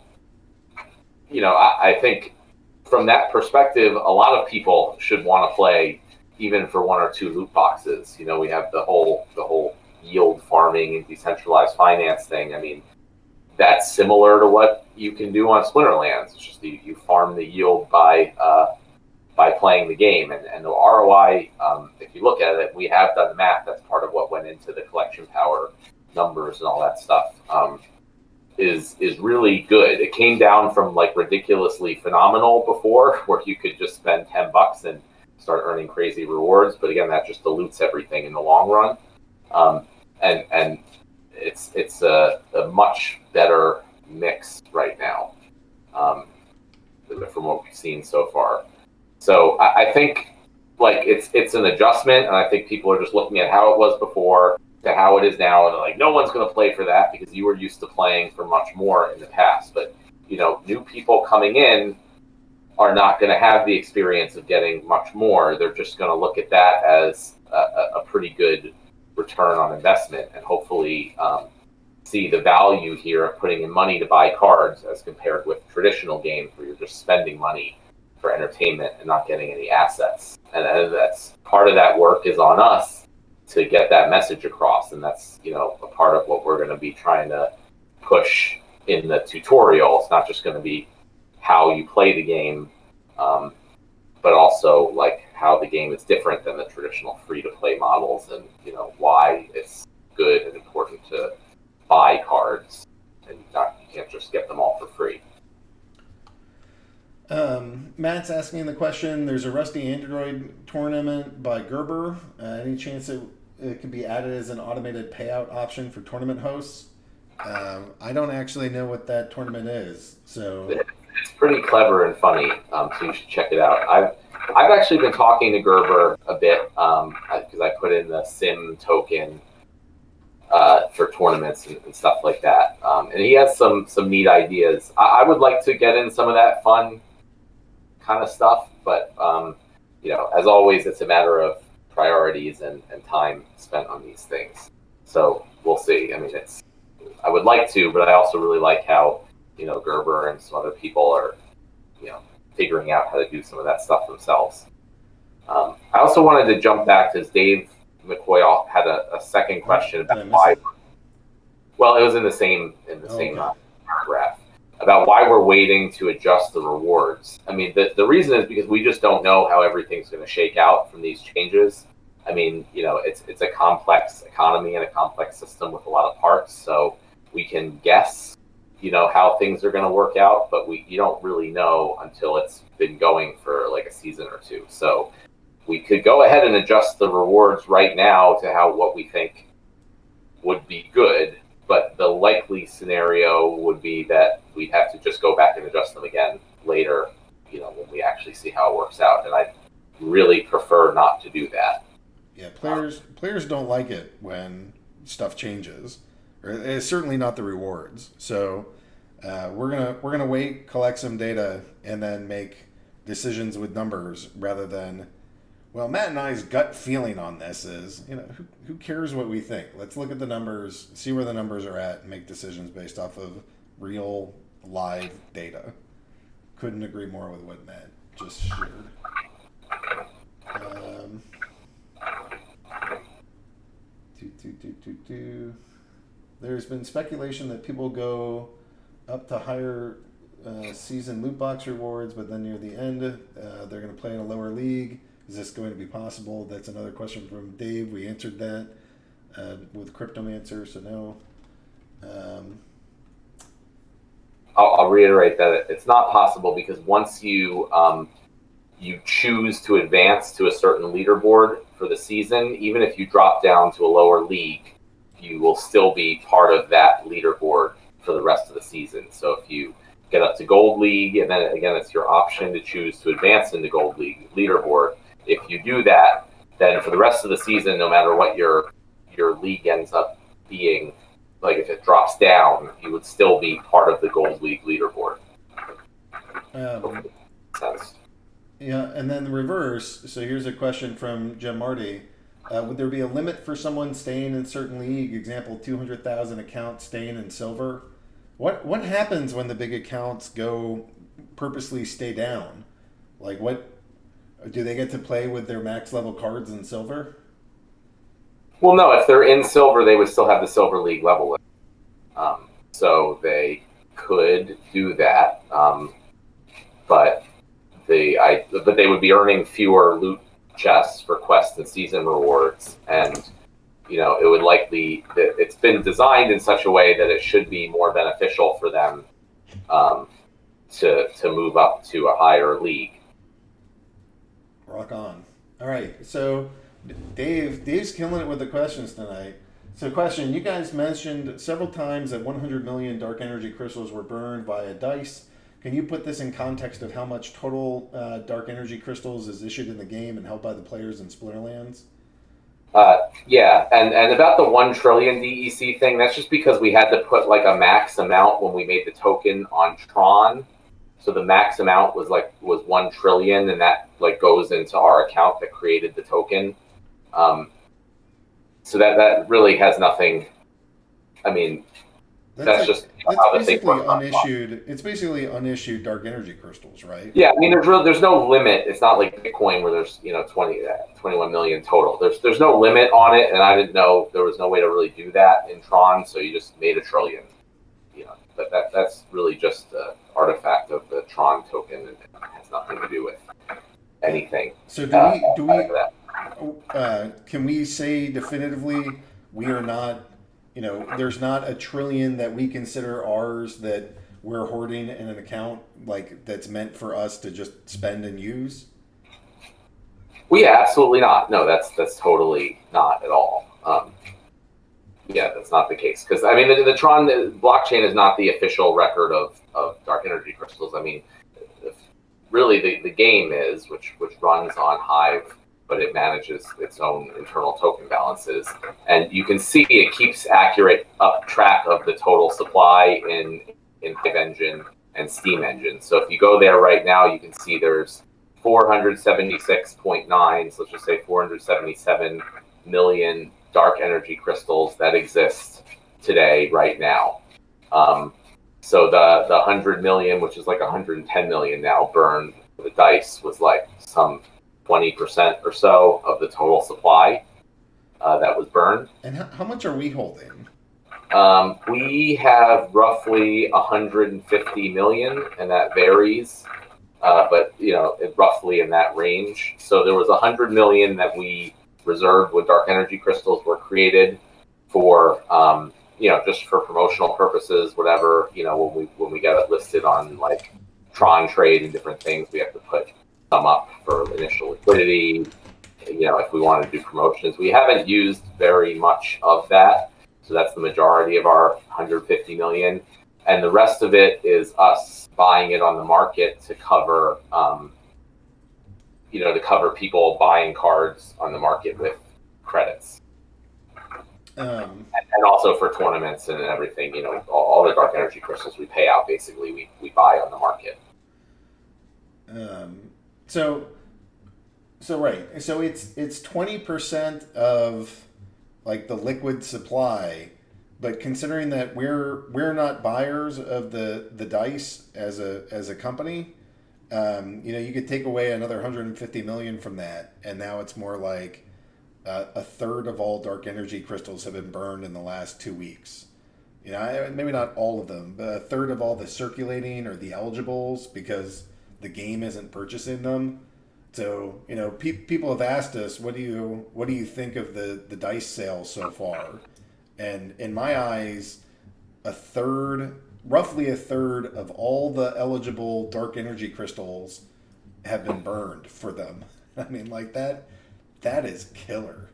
I think from that perspective, a lot of people should want to play even for one or two loot boxes. We have the whole yield farming and decentralized finance thing. I mean, that's similar to what you can do on Splinterlands. It's just you farm the yield by playing the game, and the ROI. If you look at it, we have done the math. That's part of what went into the collection power numbers and all that stuff. Is really good. It came down from like ridiculously phenomenal before, where you could just spend $10 and start earning crazy rewards. But again, that just dilutes everything in the long run. And it's a much better mix right now, from what we've seen so far. So I think like it's an adjustment, and I think people are just looking at how it was before to how it is now, and like, no one's going to play for that because you were used to playing for much more in the past. But new people coming in are not going to have the experience of getting much more. They're just going to look at that as a pretty good return on investment, and hopefully see the value here of putting in money to buy cards as compared with traditional games where you're just spending money for entertainment and not getting any assets. And that's part of that work is on us to get that message across, and that's a part of what we're going to be trying to push in the tutorial. It's not just going to be how you play the game, but also like how the game is different than the traditional free-to-play models, and why it's good and important to buy cards, and you can't just get them all for free. Matt's asking the question, there's a Rusty Android tournament by Gerber. Any chance it could be added as an automated payout option for tournament hosts? I don't actually know what that tournament is, so it's pretty clever and funny. So you should check it out. I've actually been talking to Gerber a bit because I put in the sim token for tournaments and stuff like that, and he has some neat ideas. I would like to get in some of that fun kind of stuff, but as always, it's a matter of priorities and time spent on these things. So we'll see. I mean, I would like to, but I also really like how Gerber and some other people are figuring out how to do some of that stuff themselves. I also wanted to jump back to Dave McCoy had a second question about why. Well, it was in the same paragraph about why we're waiting to adjust the rewards. I mean, the reason is because we just don't know how everything's going to shake out from these changes. I mean, it's a complex economy and a complex system with a lot of parts, so we can guess, how things are going to work out, but you don't really know until it's been going for like a season or two. So we could go ahead and adjust the rewards right now to what we think would be good, but the likely scenario would be that we'd have to just go back and adjust them again later, when we actually see how it works out. And I really prefer not to do that. Yeah, players don't like it when stuff changes, or it's certainly not the rewards. So we're gonna wait, collect some data, and then make decisions with numbers rather than. Well, Matt and I's gut feeling on this is, who cares what we think? Let's look at the numbers, see where the numbers are at, and make decisions based off of real, live data. Couldn't agree more with what Matt just shared. There's been speculation that people go up to higher season loot box rewards, but then near the end, they're going to play in a lower league. Is this going to be possible? That's another question from Dave. We answered that with cryptomancer, so no. I'll reiterate that it's not possible, because once you choose to advance to a certain leaderboard for the season, even if you drop down to a lower league, you will still be part of that leaderboard for the rest of the season. So if you get up to Gold League, and then again, it's your option to choose to advance in the Gold League leaderboard. If you do that, then for the rest of the season, no matter what your league ends up being, like if it drops down, you would still be part of the Gold League leaderboard. Sense. Yeah, and then the reverse. So here's a question from Jim Marty. Would there be a limit for someone staying in certain league? Example, 200,000 accounts staying in silver. What happens when the big accounts purposely stay down? Like, what do they get to play with their max level cards in silver? Well, no. If they're in silver, they would still have the silver league level. So they could do that, but they would be earning fewer loot chests for quests and season rewards, and it would likely, it's been designed in such a way that it should be more beneficial for them to move up to a higher league. Rock on. All right, so Dave's killing it with the questions tonight. So question, you guys mentioned several times that 100 million dark energy crystals were burned via dice. Can you put this in context of how much total dark energy crystals is issued in the game and held by the players in Splinterlands? Yeah, and about the 1 trillion DEC thing, that's just because we had to put like a max amount when we made the token on Tron. So the max amount was 1 trillion, and that goes into our account that created the token. So that really has nothing. I mean, that's just how the thing works. It's basically unissued dark energy crystals, right? Yeah, I mean, there's no limit. It's not like Bitcoin where there's 21 million total. There's no limit on it, and I didn't know there was no way to really do that in Tron, so you just made 1 trillion. But that's really just an artifact of the Tron token, and it has nothing to do with anything. So can we say definitively we are not? There's not 1 trillion that we consider ours that we're hoarding in an account that's meant for us to just spend and use? Well, yeah, absolutely not. No, that's totally not at all. Yeah, that's not the case. Because, I mean, the Tron blockchain is not the official record of dark energy crystals. I mean, really the game is, which runs on Hive, but it manages its own internal token balances. And you can see it keeps accurate track of the total supply in Hive Engine and Steam Engine. So if you go there right now, you can see there's 476.9, so let's just say 477 million dark energy crystals that exist today, right now. So the 100 million, which is like 110 million now, burned the dice was like some 20% or so of the total supply that was burned. And how much are we holding? We have roughly 150 million, and that varies, but roughly in that range. So there was 100 million that we reserved when dark energy crystals were created for, just for promotional purposes, whatever. When we get it listed on like Tron Trade and different things, we have to put some up for initial liquidity. If we want to do promotions, we haven't used very much of that. So that's the majority of our 150 million. And the rest of it is us buying it on the market to cover, to cover people buying cards on the market with credits. And also for tournaments and everything, all the dark energy crystals we pay out, basically, we buy on the market. So right. So it's 20% of like the liquid supply, but considering that we're not buyers of the dice as a company, you could take away another 150 million from that, and now it's more like a third of all dark energy crystals have been burned in the last 2 weeks. Maybe not all of them, but a third of all the circulating or the eligibles, because the game isn't purchasing them. So people have asked us, what do you think of the dice sales so far? And in my eyes, roughly a third of all the eligible dark energy crystals have been burned for them. I mean, like that is killer.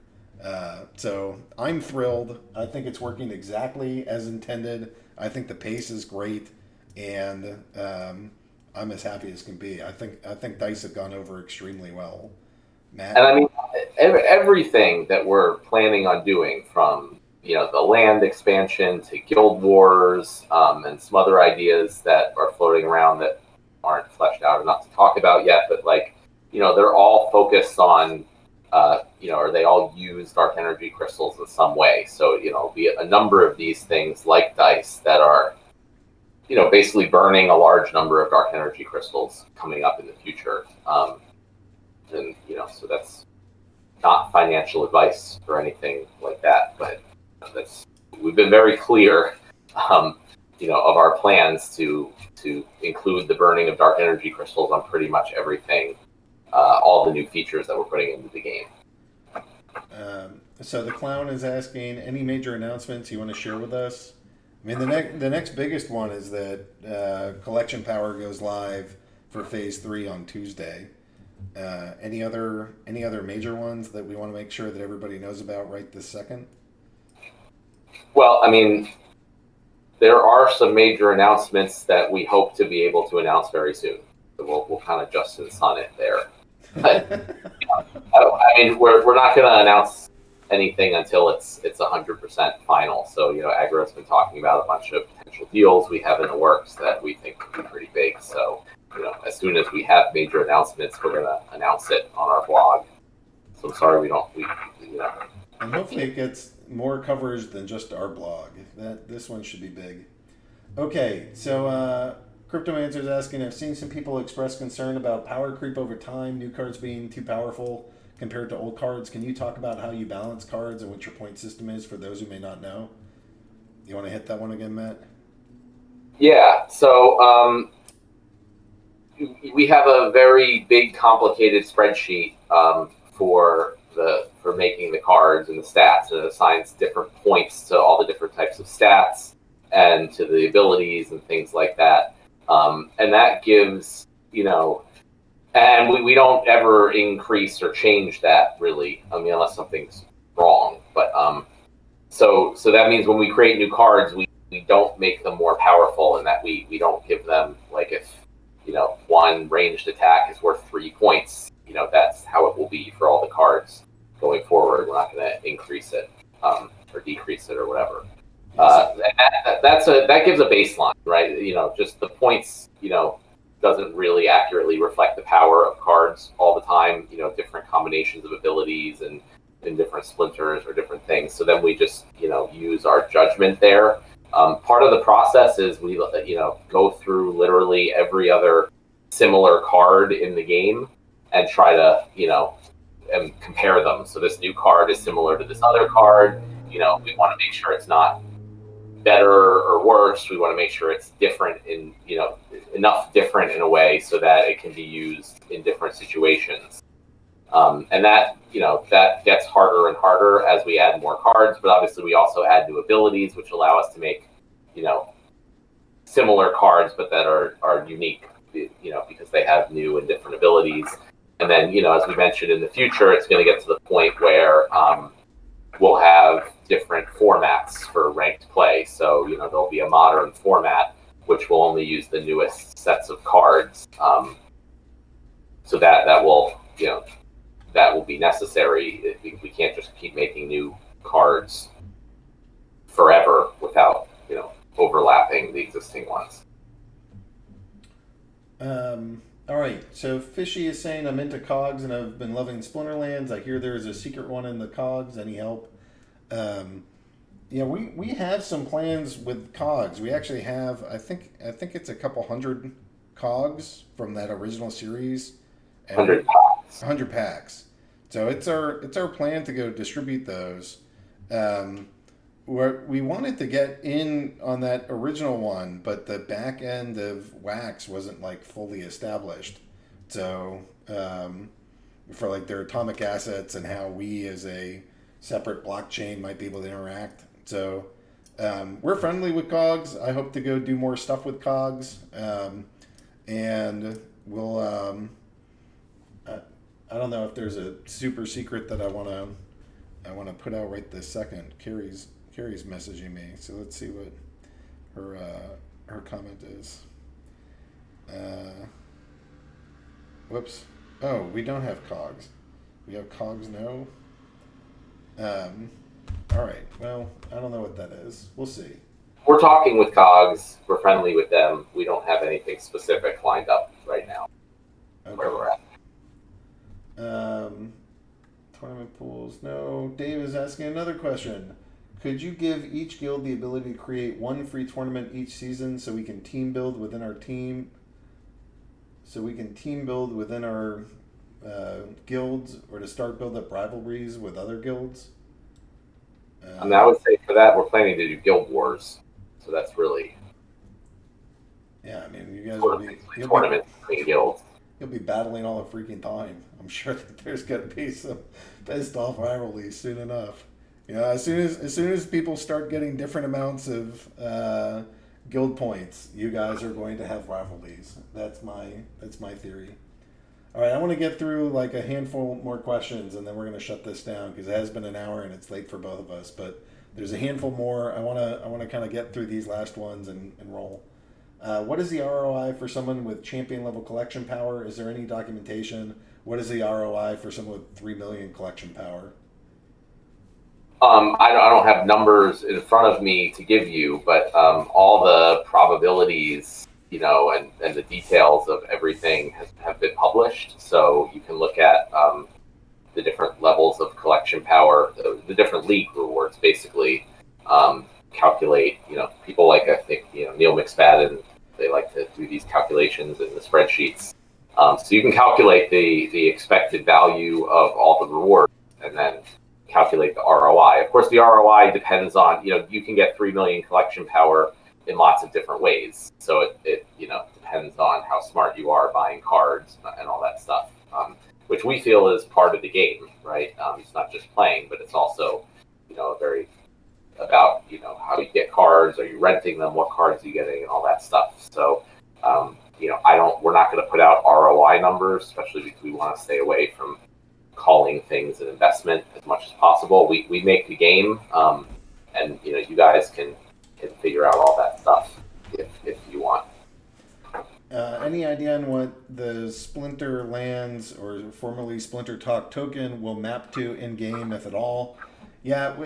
So I'm thrilled. I think it's working exactly as intended. I think the pace is great, and I'm as happy as can be. I think dice have gone over extremely well, Matt. And I mean, everything that we're planning on doing, from the land expansion to Guild Wars, and some other ideas that are floating around that aren't fleshed out enough to talk about yet, but they're all focused on, or they all use dark energy crystals in some way. So, be a number of these things like dice that are, basically burning a large number of dark energy crystals coming up in the future. So that's not financial advice or anything like that, but we've been very clear, of our plans to include the burning of dark energy crystals on pretty much everything, all the new features that we're putting into the game. So the clown is asking, any major announcements you want to share with us? I mean, the next biggest one is that Collection Power goes live for Phase 3 on Tuesday. Any other major ones that we want to make sure that everybody knows about right this second? Well, I mean, there are some major announcements that we hope to be able to announce very soon. So we'll kind of Justin Sun it there. But I mean, we're not going to announce anything until it's 100% final. So Aggroed's been talking about a bunch of potential deals we have in the works that we think could be pretty big. So as soon as we have major announcements, we're going to announce it on our blog. So I'm sorry we. And hopefully it gets more coverage than just our blog. This one should be big. Okay, so Cryptomancer is asking, I've seen some people express concern about power creep over time, new cards being too powerful compared to old cards. Can you talk about how you balance cards and what your point system is for those who may not know? You want to hit that one again, Matt? Yeah, so we have a very big, complicated spreadsheet for making the cards and the stats, and it assigns different points to all the different types of stats and to the abilities and things like that. And that gives, and we don't ever increase or change that really, unless something's wrong. But so that means when we create new cards, we don't make them more powerful, and that we don't give them, like, if one ranged attack is worth 3 points, that's how it will be for all the cards going forward. We're not going to increase it or decrease it or whatever. That gives a baseline, right? Just the points, doesn't really accurately reflect the power of cards all the time. Different combinations of abilities and different splinters or different things. So then we just, use our judgment there. Part of the process is we, go through literally every other similar card in the game and try to, and compare them. So this new card is similar to this other card. We want to make sure it's not better or worse. We want to make sure it's different in, enough different in a way so that it can be used in different situations. And that, that gets harder and harder as we add more cards, but obviously we also add new abilities, which allow us to make, similar cards, but that are unique, because they have new and different abilities. And then, as we mentioned, in the future, it's going to get to the point where we'll have different formats for ranked play. So, there'll be a modern format, which will only use the newest sets of cards. So that will, that will be necessary. We can't just keep making new cards forever without, overlapping the existing ones. All right, so Fishy is saying, I'm into cogs and I've been loving Splinterlands. I hear there's a secret one in the cogs. Any help? We have some plans with cogs. We actually have, I think it's a couple hundred cogs from that original series. 100 packs. 100 packs. So it's our plan to go distribute those. We wanted to get in on that original one, but the back end of Wax wasn't like fully established. So for like their atomic assets and how we as a separate blockchain might be able to interact. So we're friendly with cogs. I hope to go do more stuff with cogs. And we'll I don't know if there's a super secret that I want to put out right this second. Carrie's messaging me, so let's see what her comment is. Whoops. Oh, we don't have cogs. We have cogs now. All right. Well, I don't know what that is. We'll see. We're talking with cogs. We're friendly with them. We don't have anything specific lined up right now. Okay. Where we're at. Tournament pools. No. Dave is asking another question. Could you give each guild the ability to create one free tournament each season so we can team build within our team? So we can team build within our guilds, or to start build up rivalries with other guilds? I would say for that, we're planning to do guild wars. So that's really... Yeah, I mean, you guys will be... Tournaments between guilds. You'll be battling all the freaking time. I'm sure that there's going to be some pissed off rivalries soon enough. As soon as people start getting different amounts of guild points, you guys are going to have rivalries. That's my theory. All right, I want to get through like a handful more questions, and then we're going to shut this down because it has been an hour and it's late for both of us. But there's a handful more. I want to kind of get through these last ones and roll. What is the ROI for someone with champion level collection power? Is there any documentation? What is the ROI for someone with 3 million collection power? I don't have numbers in front of me to give you, but all the probabilities, and the details of everything have been published. So you can look at the different levels of collection power, the different league rewards, basically. Calculate, people like, I think, Neil McSpadden, they like to do these calculations in the spreadsheets. So you can calculate the expected value of all the rewards and then calculate the ROI. Of course, the ROI depends on, you can get 3 million collection power in lots of different ways. So it depends on how smart you are buying cards and all that stuff, which we feel is part of the game, right? It's not just playing, but it's also, very about, how you get cards, are you renting them, what cards are you getting, and all that stuff. So, we're not going to put out ROI numbers, especially because we want to stay away from calling things an investment as much as possible. We make the game, and, you guys can figure out all that stuff if you want. Any idea on what the Splinterlands, or formerly Splinter Talk token, will map to in-game, if at all? Yeah,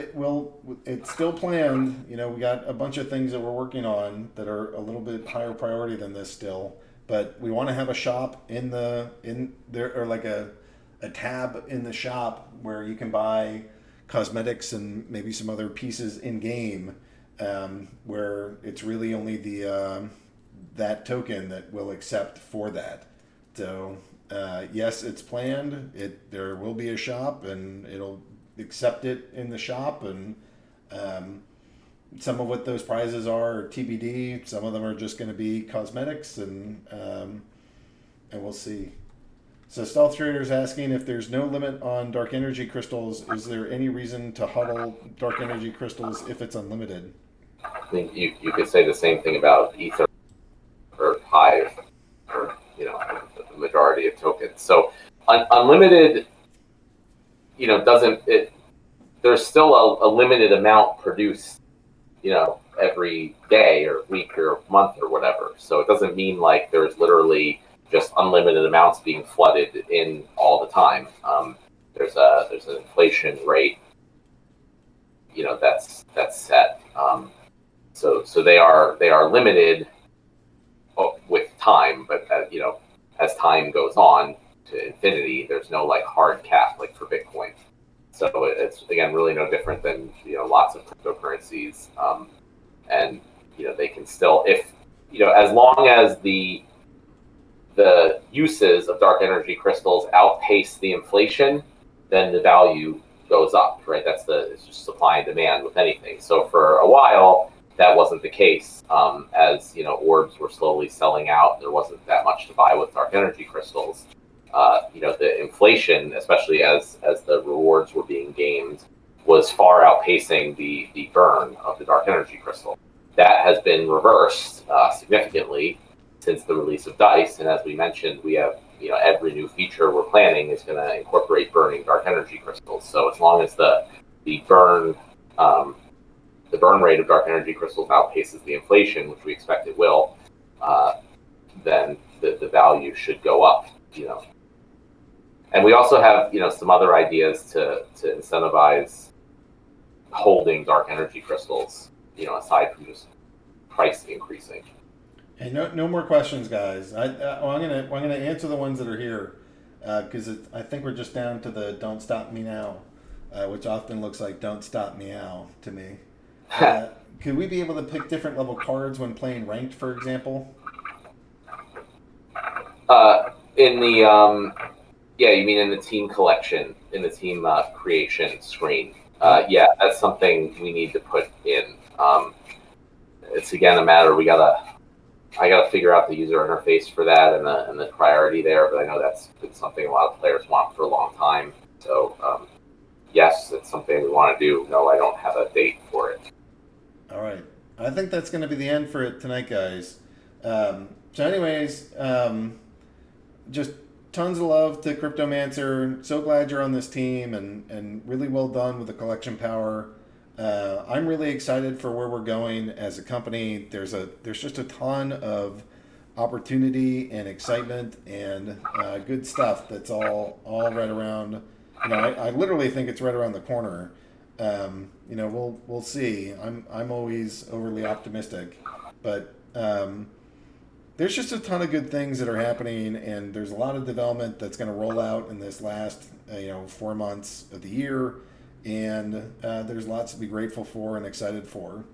it's still planned. We got a bunch of things that we're working on that are a little bit higher priority than this still. But we want to have a shop in there, or like a tab in the shop where you can buy cosmetics and maybe some other pieces in-game, where it's really only that token that we'll accept for that. So yes, it's planned. There will be a shop, and it'll accept it in the shop, and some of what those prizes are TBD. Some of them are just going to be cosmetics, and we'll see. So Stealth Trader's asking, if there's no limit on dark energy crystals, is there any reason to hodl dark energy crystals if it's unlimited? I think you could say the same thing about Ether or Hive, or the majority of tokens. So unlimited, doesn't it? there's still a limited amount produced, every day or week or month or whatever. So it doesn't mean like there's literally just unlimited amounts being flooded in all the time. There's an inflation rate, that's set. So they are limited with time, but as time goes on to infinity, there's no like hard cap like for Bitcoin. So it's again really no different than lots of cryptocurrencies, and they can still, if as long as the uses of dark energy crystals outpace the inflation, then the value goes up, right? It's just supply and demand with anything. So for a while, that wasn't the case. As orbs were slowly selling out, there wasn't that much to buy with dark energy crystals. The inflation, especially as the rewards were being gained, was far outpacing the burn of the dark energy crystal. That has been reversed significantly since the release of Dice, and as we mentioned, we have every new feature we're planning is going to incorporate burning dark energy crystals. So as long as the burn rate of dark energy crystals outpaces the inflation, which we expect it will, then the value should go up. And we also have some other ideas to incentivize holding dark energy crystals, aside from just price increasing. Hey, no more questions, guys. I'm gonna answer the ones that are here, because I think we're just down to the "Don't Stop Me Now," which often looks like "Don't Stop Meow" to me. Could we be able to pick different level cards when playing ranked, for example? In the you mean in the team collection, in the team creation screen? Yeah, that's something we need to put in. It's again a matter I gotta figure out the user interface for that and the priority there. But I know that's been something a lot of players want for a long time. So yes, it's something we want to do. No, I don't have a date for it. All right, I think that's going to be the end for it tonight, guys. So, anyways, just tons of love to Cryptomancer. So glad you're on this team, and really well done with the collection power. I'm really excited for where we're going as a company. There's just a ton of opportunity and excitement and good stuff that's all right around. I literally think it's right around the corner. We'll see. I'm always overly optimistic, but there's just a ton of good things that are happening, and there's a lot of development that's going to roll out in this last 4 months of the year. And there's lots to be grateful for and excited for.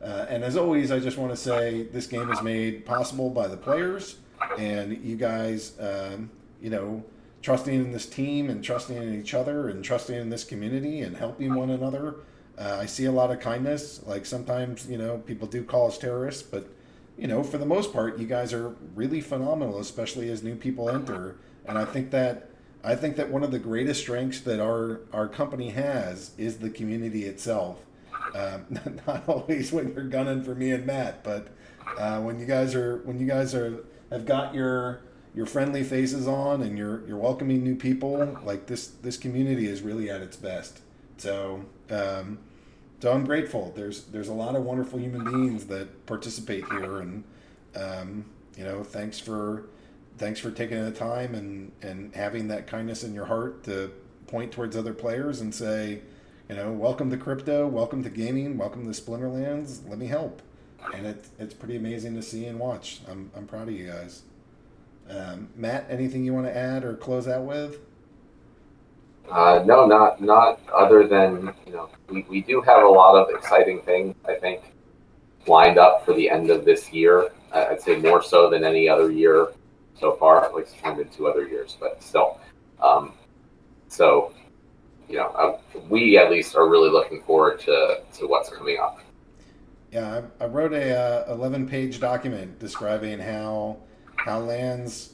And as always, I just want to say this game is made possible by the players and you guys, trusting in this team and trusting in each other and trusting in this community and helping one another. I see a lot of kindness. Like sometimes, people do call us terrorists, but, for the most part, you guys are really phenomenal, especially as new people enter. And I think that one of the greatest strengths that our company has is the community itself. Not always when you're gunning for me and Matt, but when you guys have got your friendly faces on and you're welcoming new people, like this community is really at its best. So I'm grateful. There's a lot of wonderful human beings that participate here, and thanks for taking the time and having that kindness in your heart to point towards other players and say, welcome to crypto, welcome to gaming, welcome to Splinterlands. Let me help. And it's pretty amazing to see and watch. I'm proud of you guys. Matt, anything you want to add or close out with? No, not other than we do have a lot of exciting things, I think, lined up for the end of this year. I'd say more so than any other year so far, at least it's been 2 other years, but still. We at least are really looking forward to what's coming up. Yeah, I wrote a 11-page document describing how lands,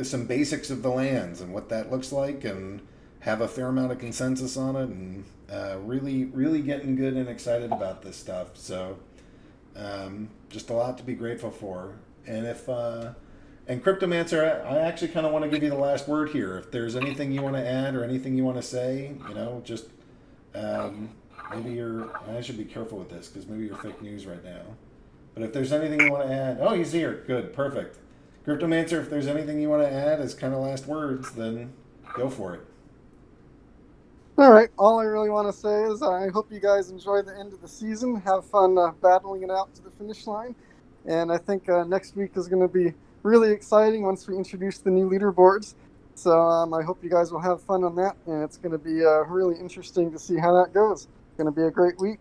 some basics of the lands and what that looks like, and have a fair amount of consensus on it, and really getting good and excited about this stuff. So just a lot to be grateful for. And and Cryptomancer, I actually kind of want to give you the last word here. If there's anything you want to add or anything you want to say, just maybe you're. I should be careful with this because maybe you're fake news right now. But if there's anything you want to add, oh, he's here. Good, perfect. Cryptomancer, if there's anything you want to add as kind of last words, then go for it. All right. All I really want to say is I hope you guys enjoy the end of the season. Have fun battling it out to the finish line. And I think next week is going to be really exciting once we introduce the new leaderboards. So I hope you guys will have fun on that. And it's going to be really interesting to see how that goes. It's going to be a great week.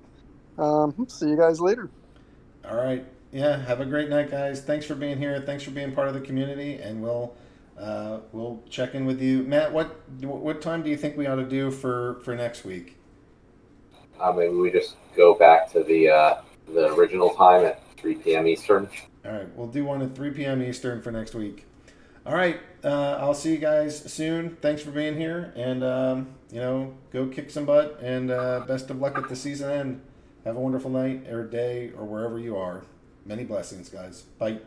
See you guys later. All right. Yeah. Have a great night, guys. Thanks for being here. Thanks for being part of the community, and we'll check in with you, Matt. What time do you think we ought to do for next week? Maybe we just go back to the original time at 3 p.m. Eastern. All right. We'll do one at 3 p.m. Eastern for next week. All right. I'll see you guys soon. Thanks for being here, and go kick some butt, and best of luck at the season end. Have a wonderful night or day or wherever you are. Many blessings, guys. Bye.